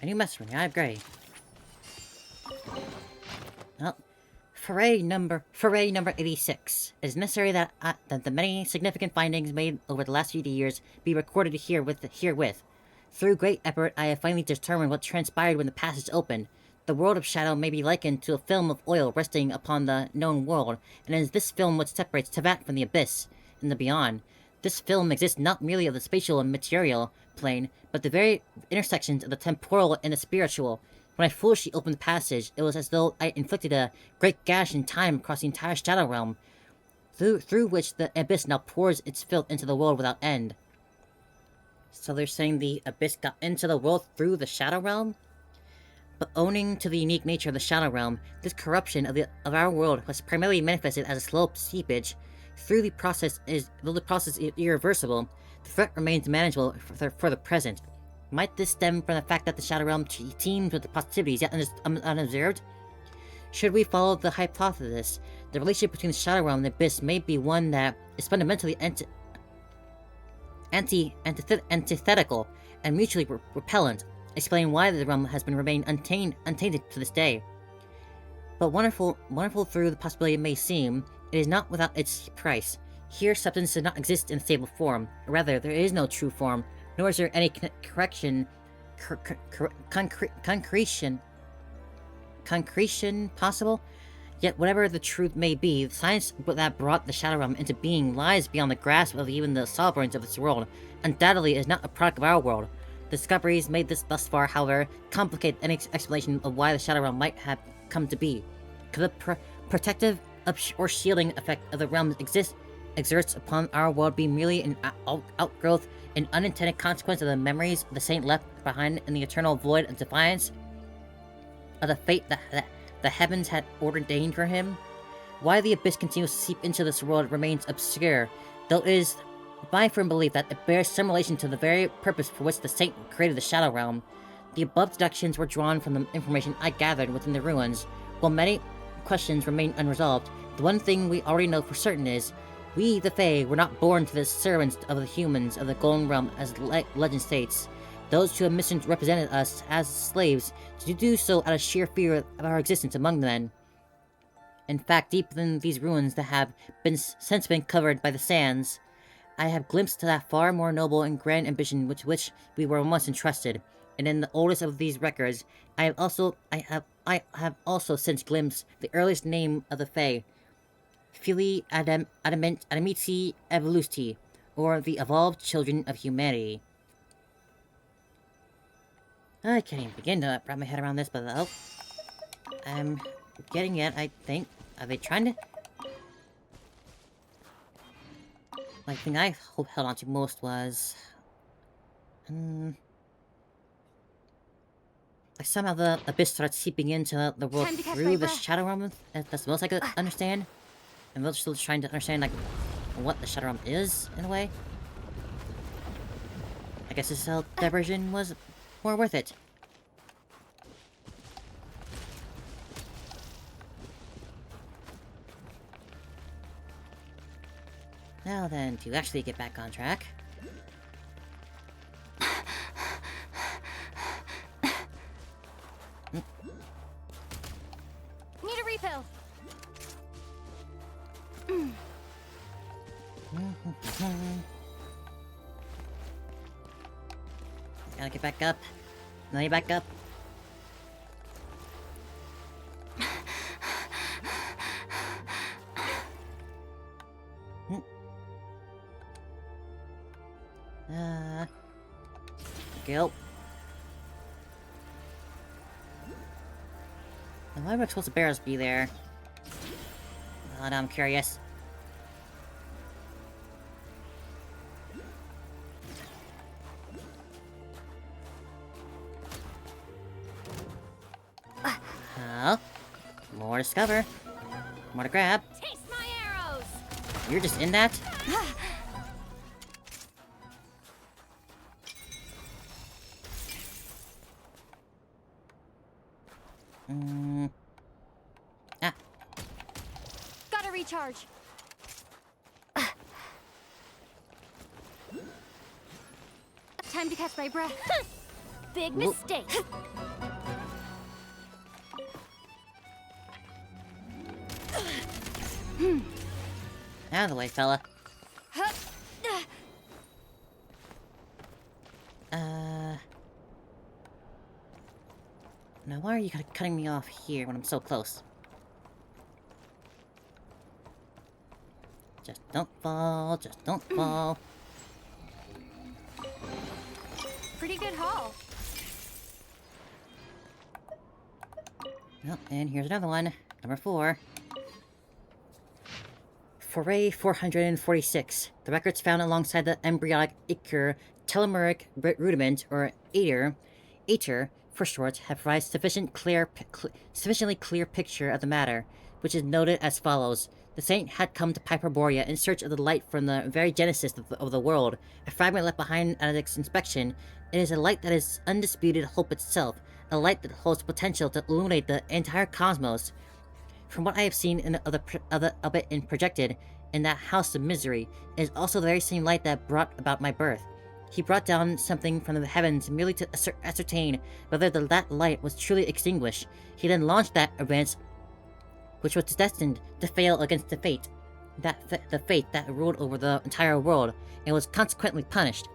A new message from the Eye of Graeae. Well, foray number 86. It is necessary that the many significant findings made over the last few years be recorded herewith. Through great effort, I have finally determined what transpired when the passage opened. The world of shadow may be likened to a film of oil resting upon the known world, and it is this film which separates Tevat from the abyss and the beyond. This film exists not merely of the spatial and material plane, but the very intersections of the temporal and the spiritual. When I foolishly opened the passage, it was as though I inflicted a great gash in time across the entire Shadow Realm, through which the abyss now pours its filth into the world without end. So they're saying the abyss got into the world through the Shadow Realm? But owing to the unique nature of the Shadow Realm, this corruption of our world was primarily manifested as a slow seepage. Though the process is irreversible, the threat remains manageable for the present. Might this stem from the fact that the Shadow Realm teems with the possibilities yet unobserved? Should we follow the hypothesis, the relationship between the Shadow Realm and the Abyss may be one that is fundamentally antithetical and mutually repellent, explaining why the realm has been remained untainted to this day. But wonderful through the possibility it may seem, it is not without its price. Here, substance does not exist in a stable form. Rather, there is no true form, nor is there any concretion possible. Yet, whatever the truth may be, the science that brought the Shadow Realm into being lies beyond the grasp of even the sovereigns of this world. Undoubtedly, is not a product of our world. Discoveries made thus far, however, complicate any explanation of why the Shadow Realm might have come to be. Could the protective or shielding effect of the realm exerts upon our world be merely an outgrowth, an unintended consequence of the memories the saint left behind in the eternal void of defiance of the fate that the heavens had ordained for him? Why the abyss continues to seep into this world remains obscure, though it is my firm belief that it bears some relation to the very purpose for which the saint created the Shadow Realm. The above deductions were drawn from the information I gathered within the ruins. While many questions remain unresolved, the one thing we already know for certain is, we, the Fae, were not born to the servants of the humans of the Golden Realm, as legend states. Those who have misrepresented us as slaves to do so out of sheer fear of our existence among men. In fact, deep within these ruins that have since been covered by the sands, I have glimpsed that far more noble and grand ambition with which we were once entrusted. And in the oldest of these records, I have also since glimpsed the earliest name of the Fae, Fili Adamiti Evoluti, or the evolved children of humanity. I can't even begin to wrap my head around this, but I'm getting it, I think. Are they trying to... The thing I held on to most was... like somehow the abyss started seeping into the world through the Shadow Realm. That's the most I could understand. And we're still trying to understand, like, what the Shadow Realm is, in a way. I guess this diversion was more worth it. Now then, to actually get back on track. Need a refill. Gotta get back up. Now you back up. Go. Now why would supposed to barrels be there? Oh, now I'm curious. Oh, more to discover. More to grab. Taste my arrows. You're just in that? Ah. Gotta recharge. Time to catch my breath. Big mistake. Out of the way, fella. Now why are you cutting me off here when I'm so close? Just don't fall, just don't fall. Pretty good haul. Well, and here's another one. Number 4. Foray 446. The records found alongside the embryonic ichor telomeric rudiment, or ATER for short, have provided sufficiently clear picture of the matter, which is noted as follows. The saint had come to Hyperborea in search of the light from the very genesis of the world. A fragment left behind at its inspection, it is a light that is undisputed hope itself, a light that holds potential to illuminate the entire cosmos. From what I have seen of it in projected in that house of misery, it is also the very same light that brought about my birth. He brought down something from the heavens merely to ascertain whether that light was truly extinguished. He then launched that advance, which was destined to fail against the fate that ruled over the entire world, and was consequently punished.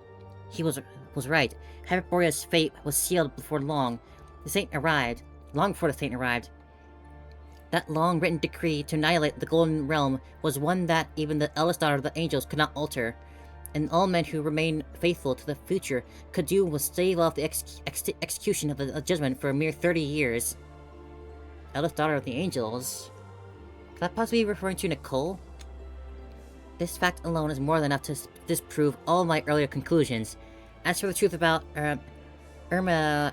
He was right. Hyperborea's fate was sealed before long. The saint arrived, long before the saint arrived. That long-written decree to annihilate the Golden Realm was one that even the eldest daughter of the angels could not alter, and all men who remained faithful to the future could do was stave off the execution of the judgment for a mere 30 years. Eldest daughter of the angels? Could that possibly be referring to Nicole? This fact alone is more than enough to disprove all my earlier conclusions. As for the truth about Ermarmene,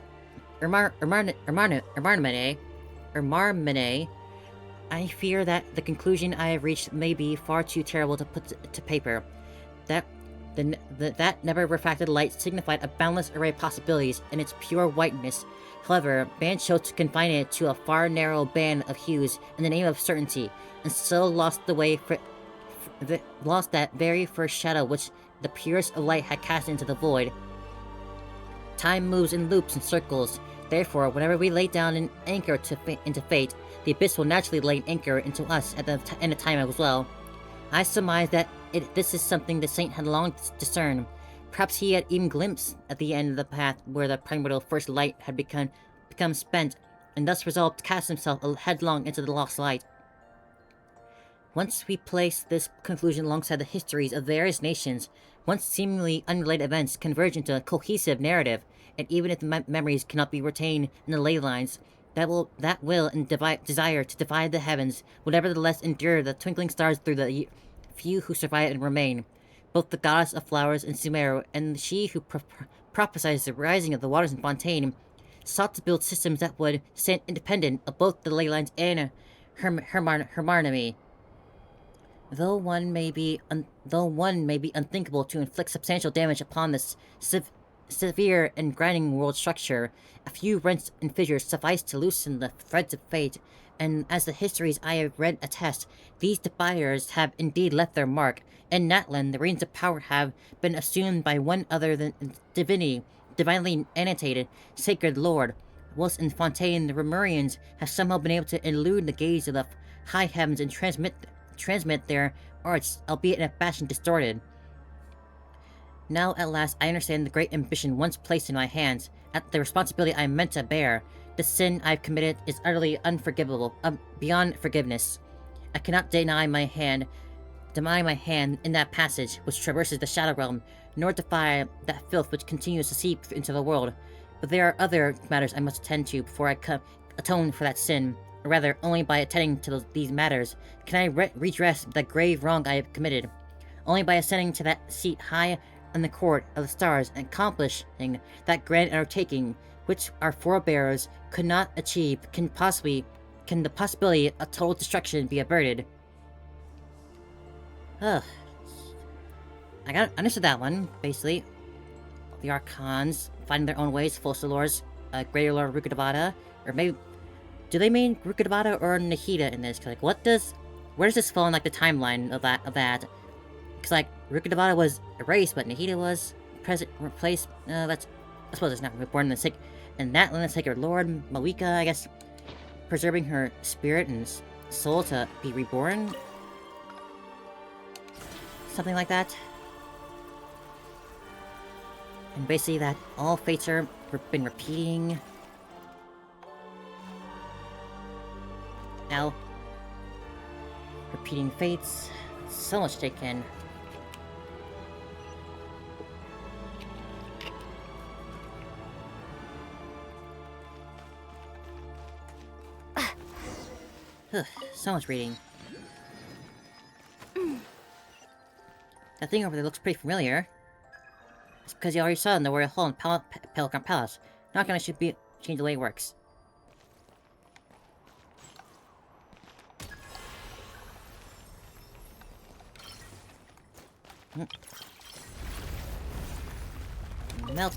I fear that the conclusion I have reached may be far too terrible to put to paper. That never refracted light signified a boundless array of possibilities in its pure whiteness. However, man chose to confine it to a far narrow band of hues in the name of certainty, and so lost that very first shadow which the purest of light had cast into the void. Time moves in loops and circles. Therefore, whenever we lay down an anchor into fate, the abyss will naturally lay an anchor into us at the end of time as well. I surmise that this is something the saint had long discerned. Perhaps he had even glimpsed at the end of the path where the primordial first light had become spent, and thus resolved to cast himself headlong into the lost light. Once we place this conclusion alongside the histories of various nations, once seemingly unrelated events converge into a cohesive narrative, and even if the memories cannot be retained in the ley lines, that will and desire to divide the heavens will nevertheless endure the twinkling stars through the few who survive and remain. Both the goddess of flowers in Sumeru and she who prophesied the rising of the waters in Fontaine sought to build systems that would stand independent of both the ley lines and Hermarnemy. Though one may be unthinkable to inflict substantial damage upon this severe and grinding world structure, a few rents and fissures suffice to loosen the threads of fate, and as the histories I have read attest, these defiers have indeed left their mark. In Natlan, the reins of power have been assumed by one other than divinely annotated, sacred lord, whilst in Fontaine the Remurians have somehow been able to elude the gaze of the high heavens and transmit their arts, albeit in a fashion distorted. Now at last I understand the great ambition once placed in my hands, at the responsibility I am meant to bear. The sin I have committed is utterly unforgivable, beyond forgiveness. I cannot deny my hand in that passage which traverses the Shadow Realm, nor defy that filth which continues to seep into the world. But there are other matters I must attend to before I atone for that sin. Or rather, only by attending to these matters can I redress the grave wrong I have committed. Only by ascending to that seat high in the court of the stars and accomplishing that grand undertaking which our forebears could not achieve can the possibility of total destruction be averted. Ugh. I understood that one, basically. The Archons finding their own ways, Fossilors, Greater Lord Rukkhadevata, or maybe... Do they mean Rukkhadevata or Nahida in this? Cause, like, where does this fall in, like, the timeline of that? Because, like, Rukkhadevata was erased, but Nahida was replaced. I suppose it's not reborn in the sick. And that the Sacred Lord, Malika, I guess, preserving her spirit and soul to be reborn? Something like that. And basically that all fates are been repeating. Now, repeating fates. So much to take in. So much reading. That thing over there looks pretty familiar. It's because you already saw it in the Royal Hall in Pelican Palace. Not gonna change the way it works. Melt.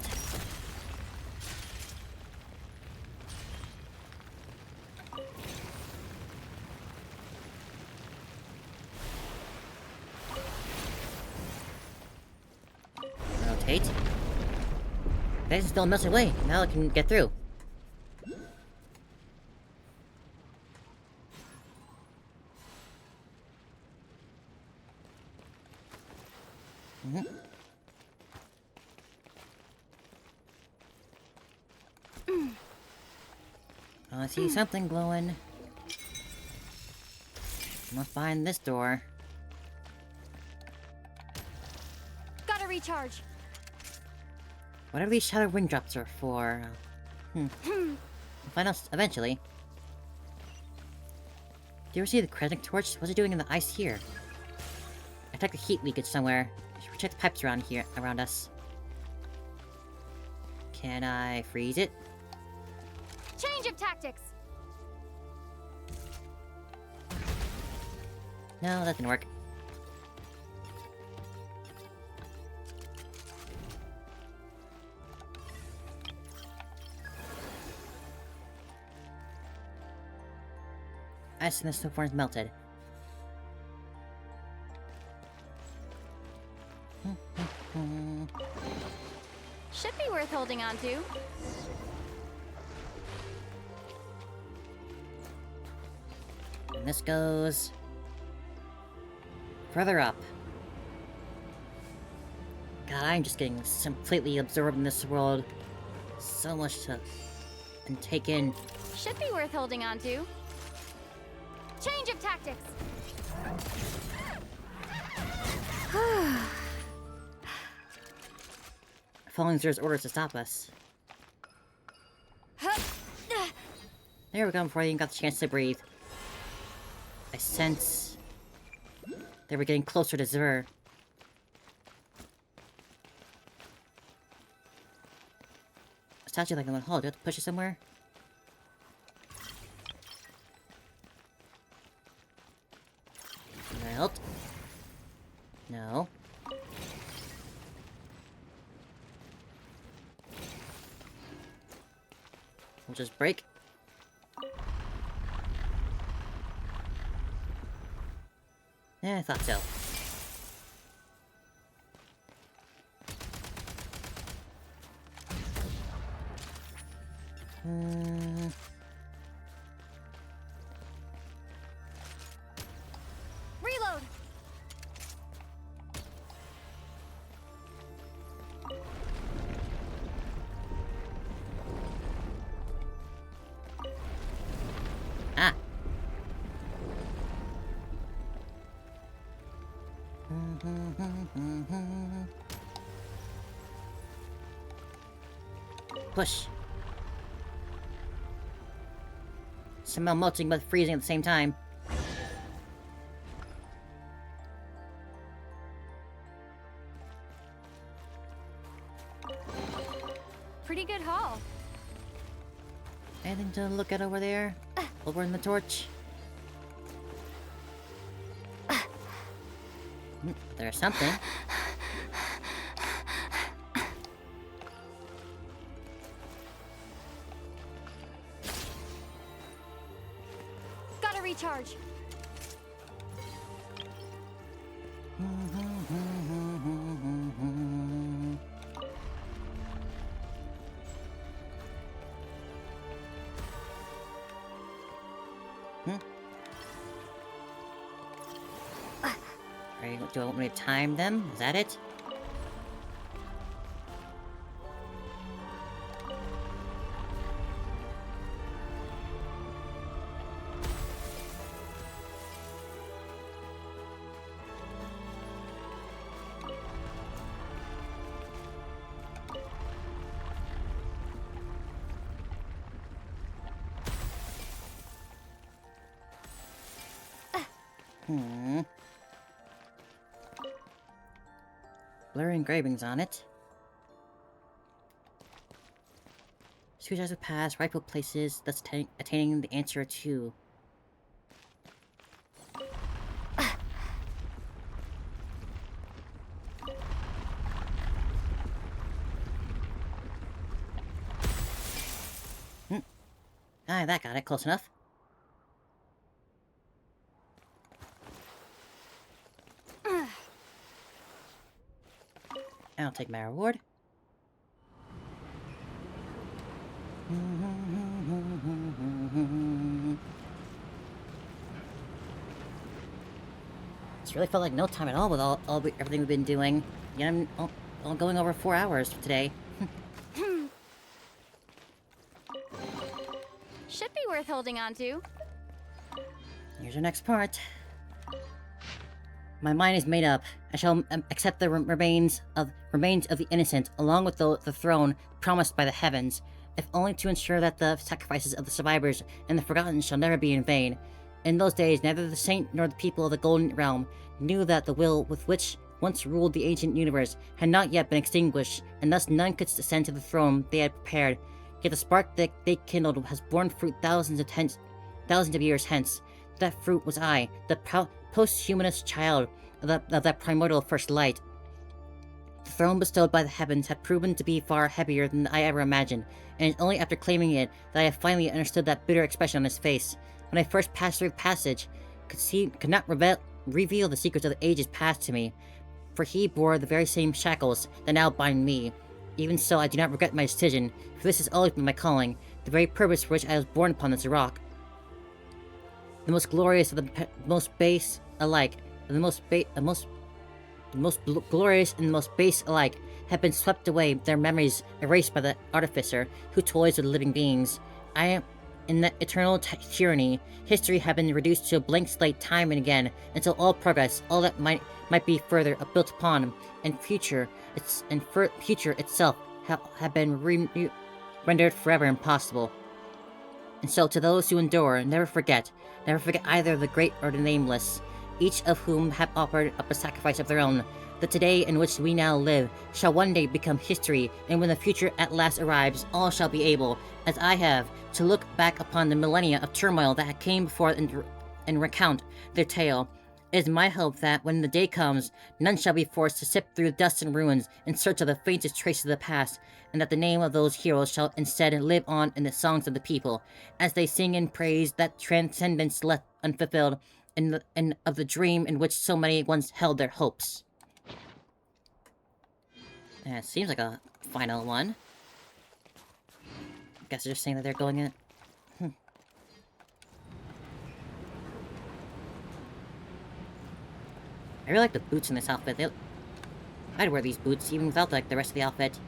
Rotate. This is still melting away. Now I can get through. I see something glowing. Must find this door. Gotta recharge. Whatever these shadow ring drops are for. We'll find out eventually. Do you ever see the crescent torch? What's it doing in the ice here? I detect a heat leakage somewhere. Should we check the pipes around here, around us? Can I freeze it? Change of tactics. No, that didn't work. Ice in the snowform is melted. Should be worth holding on to. And this goes further up. God, I'm just getting completely absorbed in this world. So much to and take in. Should be worth holding on to. Change of tactics. Following Zer's orders to stop us. There we go, before I even got the chance to breathe. I sense that we're getting closer to Zer. A statue like the one. Hold, do I have to push it somewhere? Melt. No. We'll just break. Yeah, I thought so. Reload. Ah. Push. Somehow melting but freezing at the same time. Pretty good haul. Anything to look at over there? Over in the torch? There's something. Gotta recharge. Do I want me to time them? Is that it? Blurry engravings on it. Screws of past, rightful places, thus attaining the answer to. Ah, that got it. Close enough. I'll take my reward. It's really felt like no time at all with everything we've been doing. Yeah, I'm all going over 4 hours today. Should be worth holding on to. Here's our next part. My mind is made up. I shall accept the remains of the innocent, along with the throne promised by the heavens, if only to ensure that the sacrifices of the survivors and the forgotten shall never be in vain. In those days, neither the saint nor the people of the Golden Realm knew that the will with which once ruled the ancient universe had not yet been extinguished, and thus none could ascend to the throne they had prepared. Yet the spark that they kindled has borne fruit thousands of years hence. That fruit was I, the posthumanist child of that primordial first light. The throne bestowed by the heavens had proven to be far heavier than I ever imagined, and it's only after claiming it that I have finally understood that bitter expression on his face. When I first passed through the passage, could not reveal the secrets of the ages past to me, for he bore the very same shackles that now bind me. Even so, I do not regret my decision, for this has always been my calling, the very purpose for which I was born upon this rock. The most glorious of the most base alike, the most glorious and the most base alike, have been swept away, their memories erased by the artificer who toys with living beings. I am in that eternal tyranny. History have been reduced to a blank slate time and again, until all progress, all that might be further built upon, and future itself have been rendered forever impossible. And so, to those who endure, never forget either the great or the nameless, each of whom have offered up a sacrifice of their own. The today in which we now live shall one day become history, and when the future at last arrives, all shall be able, as I have, to look back upon the millennia of turmoil that came before and recount their tale. It is my hope that, when the day comes, none shall be forced to sift through dust and ruins in search of the faintest trace of the past, and that the name of those heroes shall instead live on in the songs of the people, as they sing in praise that transcendence left unfulfilled, and of the dream in which so many once held their hopes. Yeah, it seems like a final one. Guess they're just saying that they're going in. I really like the boots in this outfit. I'd wear these boots even without like the rest of the outfit.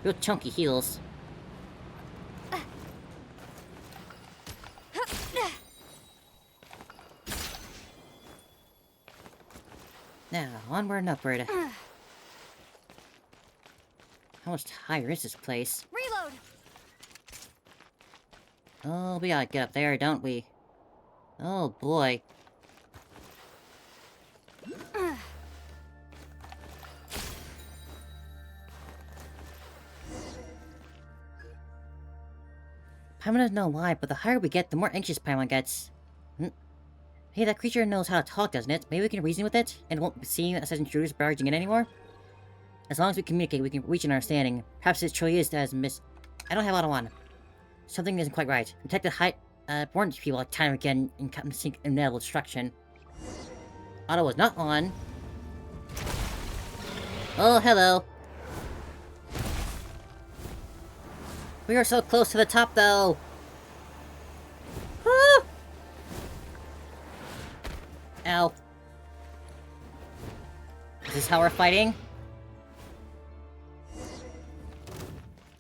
Real chunky heels. Now, onward and upward. How much higher is this place? Reload. Oh, we gotta get up there, don't we? Oh boy. Paimon doesn't know why, but the higher we get, the more anxious Paimon gets. Hey, that creature knows how to talk, doesn't it? Maybe we can reason with it, and it won't be seen as intruders barging in anymore? As long as we communicate, we can reach an understanding. Perhaps it truly is as I don't have Auto on. Something isn't quite right. Detected born people time and again and Captain Sync inevitable destruction. Auto was not on. Oh, hello. We are so close to the top, though. Woo! Ow. Is this how we're fighting?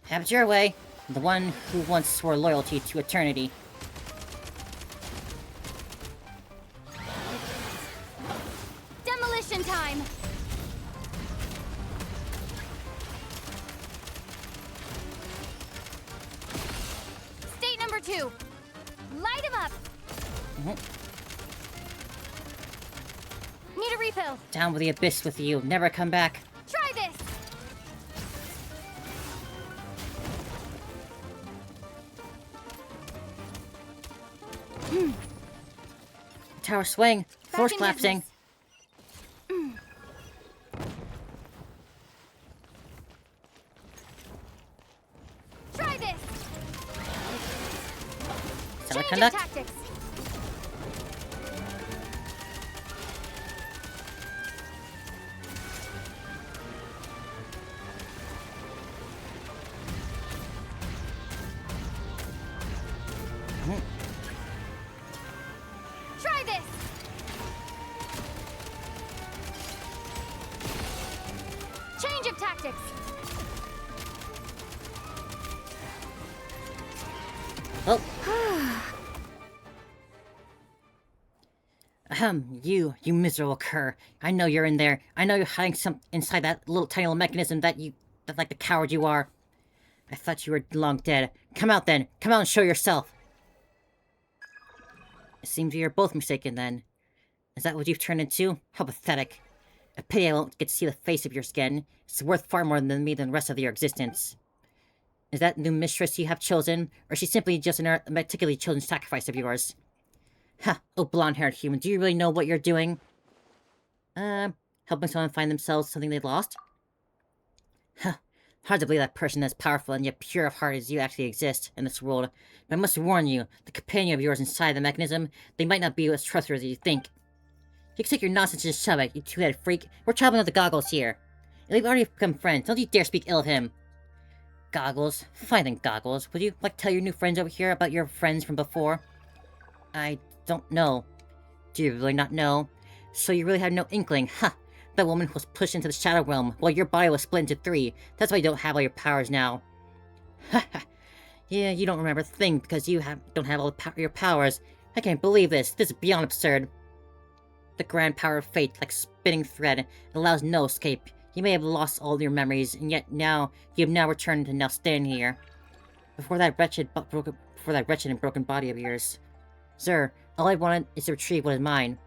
Have it your way. The one who once swore loyalty to eternity. Demolition time! State number 2. Light him up! Need a refill. Down with the abyss with you. Never come back. Try this! Tower swing. Floor's in collapsing. Try this! Shall I Change of conduct? tactics. Try this. Change of tactics. Oh. You miserable cur. I know you're in there. I know you're hiding some inside that little tiny little mechanism that like the coward you are. I thought you were long dead. Come out then. Come out and show yourself. It seems you're both mistaken then. Is that what you've turned into? How pathetic. A pity I won't get to see the face of your skin. It's worth far more than me than the rest of your existence. Is that new mistress you have chosen, or is she simply just a meticulously chosen sacrifice of yours? Ha! Oh, blonde-haired human, do you really know what you're doing? Helping someone find themselves something they lost? Huh. Hard to believe that person as powerful and yet pure of heart as you actually exist in this world. But I must warn you, the companion of yours inside the mechanism, they might not be as trustworthy as you think. You can take your nonsense and shove it, you two-headed freak. We're traveling with the Goggles here. And we've already become friends. Don't you dare speak ill of him. Goggles? Fine then, Goggles. Would you like to tell your new friends over here about your friends from before? I don't know. Do you really not know? So you really had no inkling, huh? That woman was pushed into the Shadow Realm, while your body was split into 3. That's why you don't have all your powers now. Haha. Yeah, you don't remember a thing because you don't have all your powers. I can't believe this. This is beyond absurd. The grand power of fate, like spinning thread, it allows no escape. You may have lost all your memories, and yet you have now returned and now stand here. Before that wretched and broken body of yours. Sir, all I wanted is to retrieve what is mine.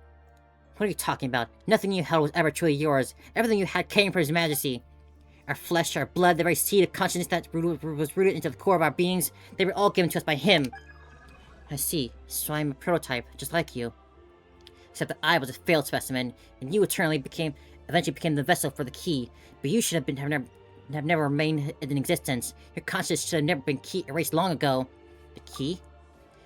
What are you talking about? Nothing you held was ever truly yours. Everything you had came from His Majesty. Our flesh, our blood, the very seed of consciousness that was rooted into the core of our beings, they were all given to us by Him. I see. So I'm a prototype, just like you. Except that I was a failed specimen, and you eventually became the vessel for the key. But you should have never remained in existence. Your consciousness should have never been erased long ago. The key?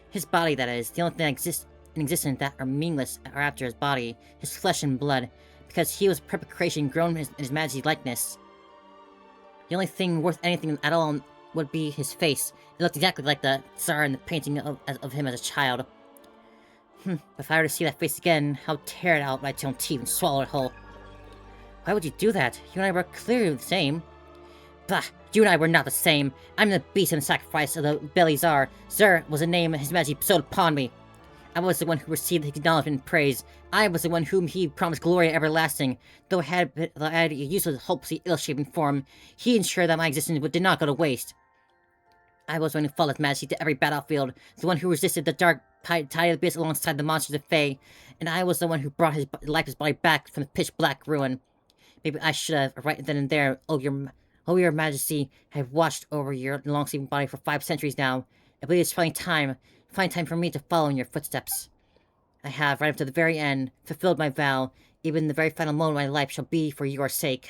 His body, that is. The only thing that in existence that are meaningless are after his body, his flesh and blood, because he was a perfect creation grown in his Majesty's likeness. The only thing worth anything at all would be his face. It looked exactly like the Tsar in the painting of him as a child. If I were to see that face again, I'll tear it out with my own teeth and swallow it whole. Why would you do that? You and I were clearly the same. Bah! You and I were not the same. I'm the beast and the sacrifice of the Belly Tsar. Tsar was a name His Majesty bestowed upon me. I was the one who received his acknowledgement and praise. I was the one whom he promised glory everlasting. Though I had a useless, hopelessly ill-shapen form, he ensured that my existence did not go to waste. I was the one who followed His Majesty to every battlefield, the one who resisted the dark tide of the abyss alongside the monsters of Fae, and I was the one who brought his lifeless body back from the pitch-black ruin. Maybe I should have, right then and there, oh your Majesty, have watched over your long-sleeping body for 5 centuries now. I believe it's finally time for me to follow in your footsteps. I have, right up to the very end, fulfilled my vow. Even the very final moment of my life shall be for your sake.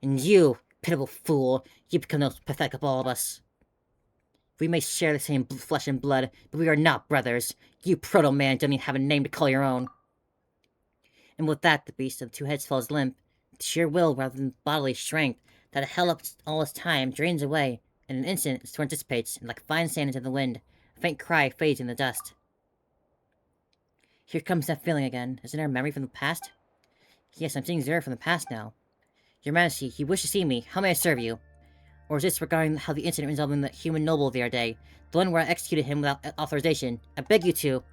And you, pitiful fool, you become the most pathetic of all of us. We may share the same flesh and blood, but we are not brothers. You proto-man don't even have a name to call your own. And with that, the beast of 2 heads falls limp. Sheer will rather than bodily strength that had held up all its time drains away. In an instant, its torrent dissipates, and like fine sand into the wind, a faint cry fades in the dust. Here comes that feeling again. Isn't there a memory from the past? Yes, I'm seeing Zero from the past now. Your Majesty, you wish to see me. How may I serve you? Or is this regarding how the incident involving the human noble the other day? The one where I executed him without authorization. I beg you to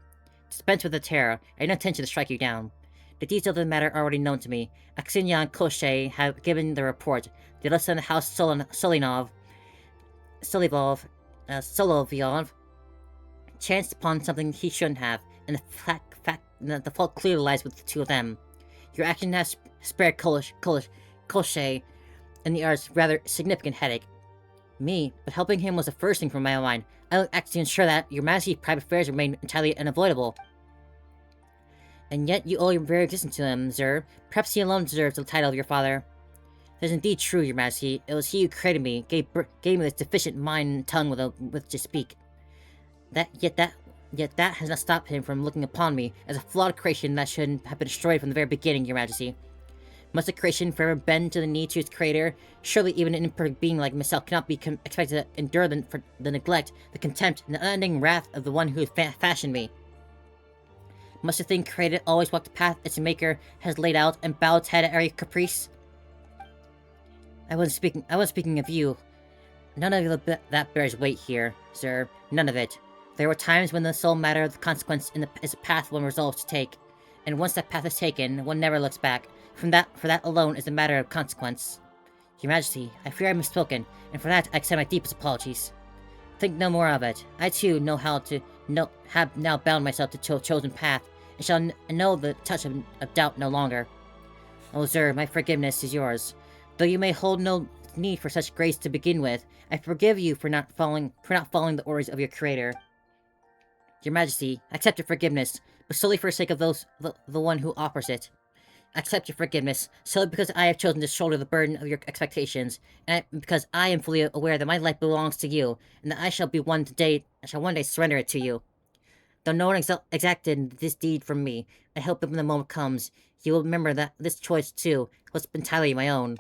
dispense with the terror. I have no intention to strike you down. The details of the matter are already known to me. Aksinya and Koshei have given the report. The other son of the House Solovyov chanced upon something he shouldn't have, and the fault clearly lies with the 2 of them. Your action has spared Koshei and the art's rather significant headache. Me, but helping him was the first thing from my mind. I will act to ensure that your Majesty's private affairs remain entirely unavoidable. And yet you owe your very existence to him, Zer. Perhaps he alone deserves the title of your father. That is indeed true, your Majesty. It was he who created me, gave me this deficient mind and tongue with which to speak. Yet that has not stopped him from looking upon me as a flawed creation that should have been destroyed from the very beginning, Your Majesty. Must a creation forever bend to the need to its creator? Surely even an imperfect being like myself cannot be expected to endure the neglect, the contempt, and the unending wrath of the one who fashioned me. Must a thing created always walk the path its maker has laid out and bow its head at every caprice? I wasn't speaking of you. None of that bears weight here, sir. None of it. There were times when the sole matter of the consequence is a path one resolves to take, and once that path is taken, one never looks back. For that alone is a matter of consequence. Your Majesty, I fear I have misspoken, and for that I accept my deepest apologies. Think no more of it. I too have now bound myself to chosen path, and shall know the touch of doubt no longer. Oh, sir, my forgiveness is yours. Though you may hold no need for such grace to begin with, I forgive you for not following the orders of your creator. Your Majesty, accept your forgiveness, but solely for the sake of the one who offers it. Accept your forgiveness, solely because I have chosen to shoulder the burden of your expectations, and because I am fully aware that my life belongs to you, and that I shall one day surrender it to you. Though no one exacted this deed from me, I hope that when the moment comes, you will remember that this choice, too, was entirely my own.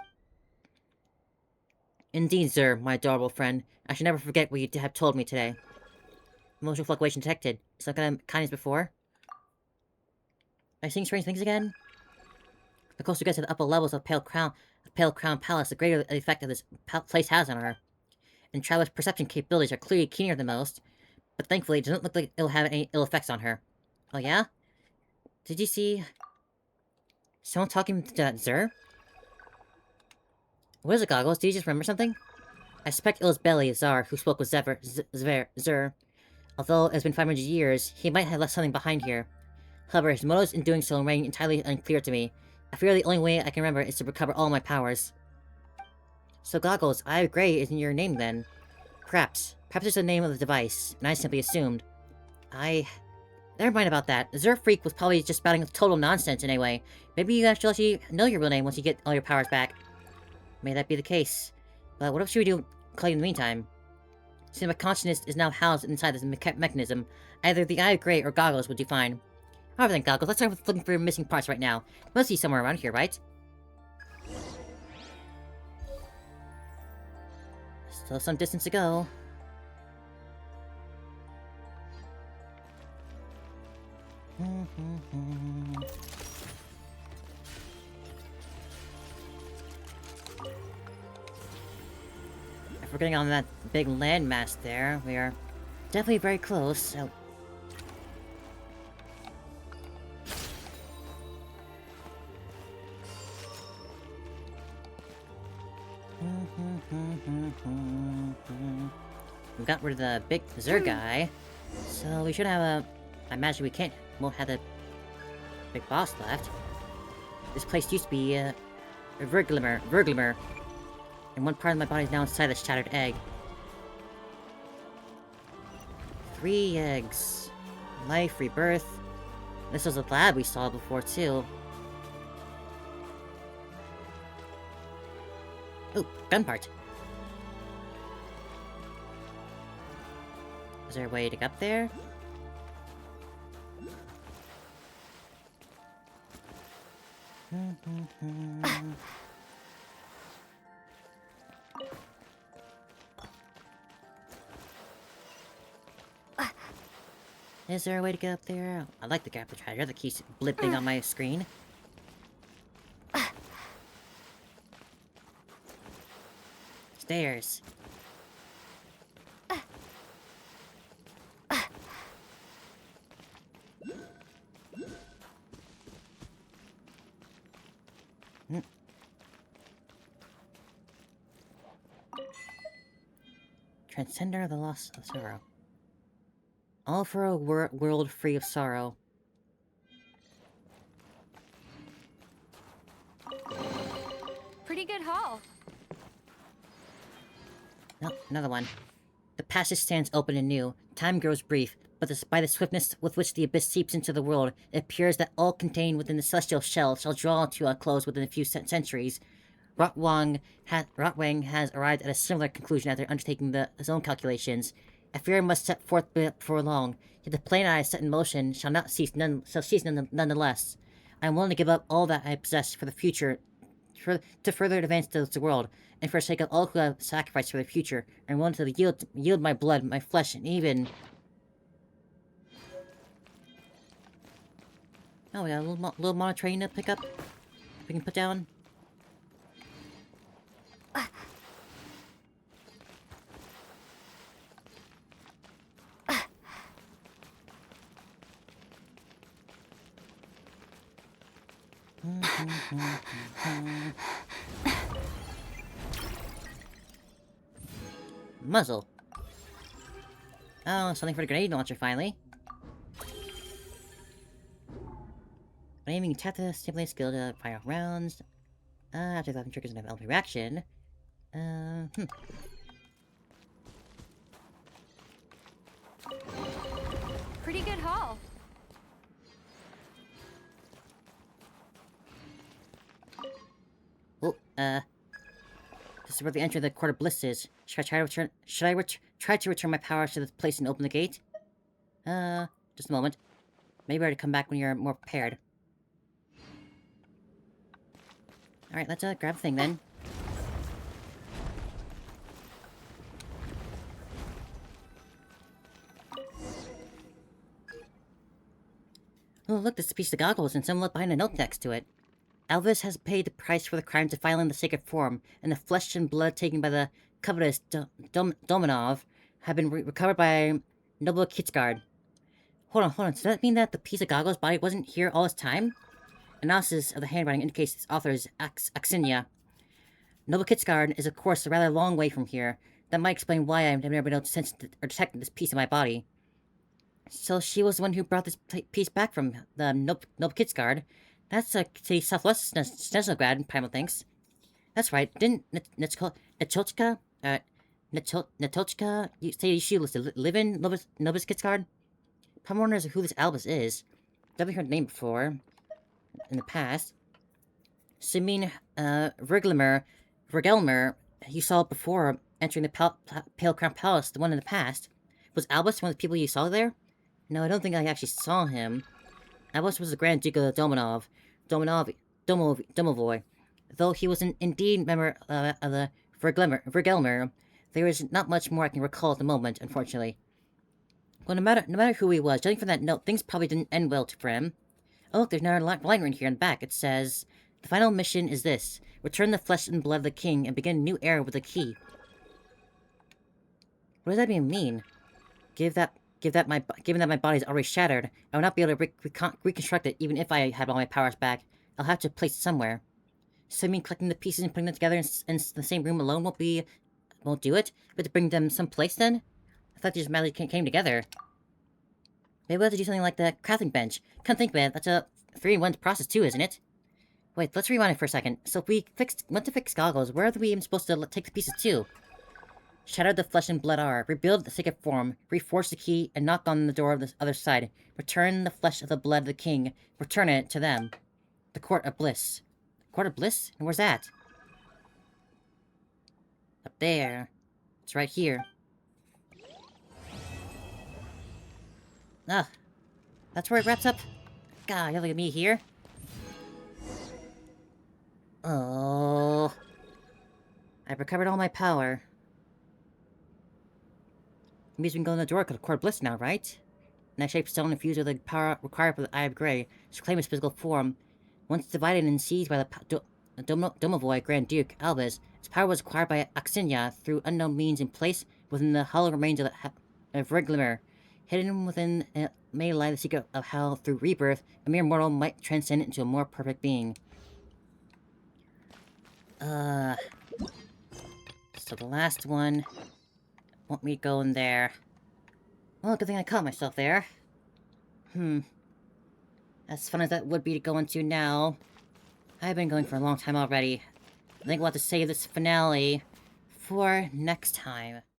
Indeed, sir, my adorable friend, I shall never forget what you have told me today. Emotional fluctuation detected. Some kind of kindness before? Am I seeing strange things again? The closer we get to the upper levels of Pale Crown Palace, the greater the effect of this place has on her. And Traveler's perception capabilities are clearly keener than most, but thankfully it doesn't look like it'll have any ill effects on her. Oh yeah? Did you see someone talking to that Zur? What is it, Goggles? Did you just remember something? I suspect it was Belly, Tsar, who spoke with Zur. Although it has been 500 years, he might have left something behind here. However, his motives in doing so remain entirely unclear to me. I fear the only way I can remember is to recover all my powers. So Goggles, Eye of Graeae isn't your name then? Perhaps. Perhaps it's the name of the device, and I simply assumed. Never mind about that. The Zur Freak was probably just spouting total nonsense anyway. Maybe you actually know your real name once you get all your powers back. May that be the case. But what else should we do in the meantime? Since my consciousness is now housed inside this mechanism, either the Eye of Graeae or Goggles would do fine. However then, Goggles, let's start with looking for your missing parts right now. Must be somewhere around here, right? Still some distance to go. If we're getting on that big landmass there, we are definitely very close, so... We got rid of the big Zur guy, so we should have a... I imagine won't have the big boss left. This place used to be a Verglimmer, and one part of my body is now inside this shattered egg. 3 eggs. Life, rebirth. This was a lab we saw before, too. Ooh, gun part. Is there a way to get up there? Is there a way to get up there? I like the grapple treasure that keeps blipping on my screen. Stairs. Transcender of the lost of sorrow. All for a world free of sorrow. Pretty good haul. No, another one. The passage stands open and new. Time grows brief, but by the swiftness with which the abyss seeps into the world, it appears that all contained within the celestial shell shall draw to a close within a few centuries. Rotwang has arrived at a similar conclusion after undertaking his own calculations. I fear I must set forth before long. Yet the plan I set in motion shall not cease nonetheless. I am willing to give up all that I possess for the future, to further advance the world, and for the sake of all who have sacrificed for the future, I am willing to yield my blood, my flesh, and even... Oh, we got a little mono train to pick up. We can put down. Muzzle. Oh, something for the grenade launcher, finally. When aiming, tap the stimulate skill to fire off rounds. After that triggers an LP reaction. Pretty good haul. Oh, this is where the entry of the Court of Bliss is. Should I try to return my powers to this place and open the gate? Just a moment. Maybe I ought to come back when you're more prepared. Alright, let's grab the thing then. Oh, look, this is a piece of goggles and someone left behind a note next to it. Elvis has paid the price for the crimes of filing the sacred form, and the flesh and blood taken by the covetous Dominov have been recovered by Noble Kitsgard. Hold on. Does that mean that the piece of goggles body wasn't here all this time? Analysis of the handwriting indicates its author is Aksinya. Noble Kitsgard is, of course, a rather long way from here. That might explain why I've never been able to sense or detect this piece of my body. So she was the one who brought this piece back from the Noble Kitsgard. That's a Southwest Snezlograd, Primal thinks. That's right. Didn't Natochka you say she used to live in Novus Kitsgard? Primal wonders who this Albus is. Definitely heard the name before. In the past. Simeon Vergelmer, you saw before entering the Pale Crown Palace, the one in the past. Was Albus one of the people you saw there? No, I don't think I actually saw him. Albus was the Grand Duke of Domovoy. Though he was indeed a member of the Vergelmer, there is not much more I can recall at the moment, unfortunately. Well, no matter who he was, judging from that note, things probably didn't end well for him. Oh, look, there's another line right here in the back. It says, the final mission is this. Return the flesh and blood of the king and begin a new era with the key. What does that even mean? Given that my body is already shattered, I will not be able to reconstruct it even if I had all my powers back. I'll have to place it somewhere. So you mean collecting the pieces and putting them together in the same room alone won't do it? But to bring them someplace then? I thought they just magically came together. Maybe we'll have to do something like the crafting bench. Come think of it, that's a 3-in-1 process too, isn't it? Wait, let's rewind it for a second. So if we want to fix goggles, where are we even supposed to take the pieces to? Shatter the flesh and blood are, rebuild the sacred form, reforge the key, and knock on the door of the other side. Return the flesh of the blood of the king. Return it to them. The Court of Bliss. Court of Bliss? And where's that? Up there. It's right here. Ah. That's where it wraps up? God, you look at me here. Oh. I've recovered all my power. It means we can go in the door to the Court of Bliss now, right? That shape stone infused with the power required for the Eye of Graeae to claim its physical form. Once divided and seized by the Domovoy Grand Duke, Albus, its power was acquired by Aksinya through unknown means and placed within the hollow remains of Vergelmer. Hidden within may lie the secret of how, through rebirth, a mere mortal might transcend into a more perfect being. So the last one... want me to go in there. Well, good thing I caught myself there. As fun as that would be to go into now, I've been going for a long time already. I think we'll have to save this finale for next time.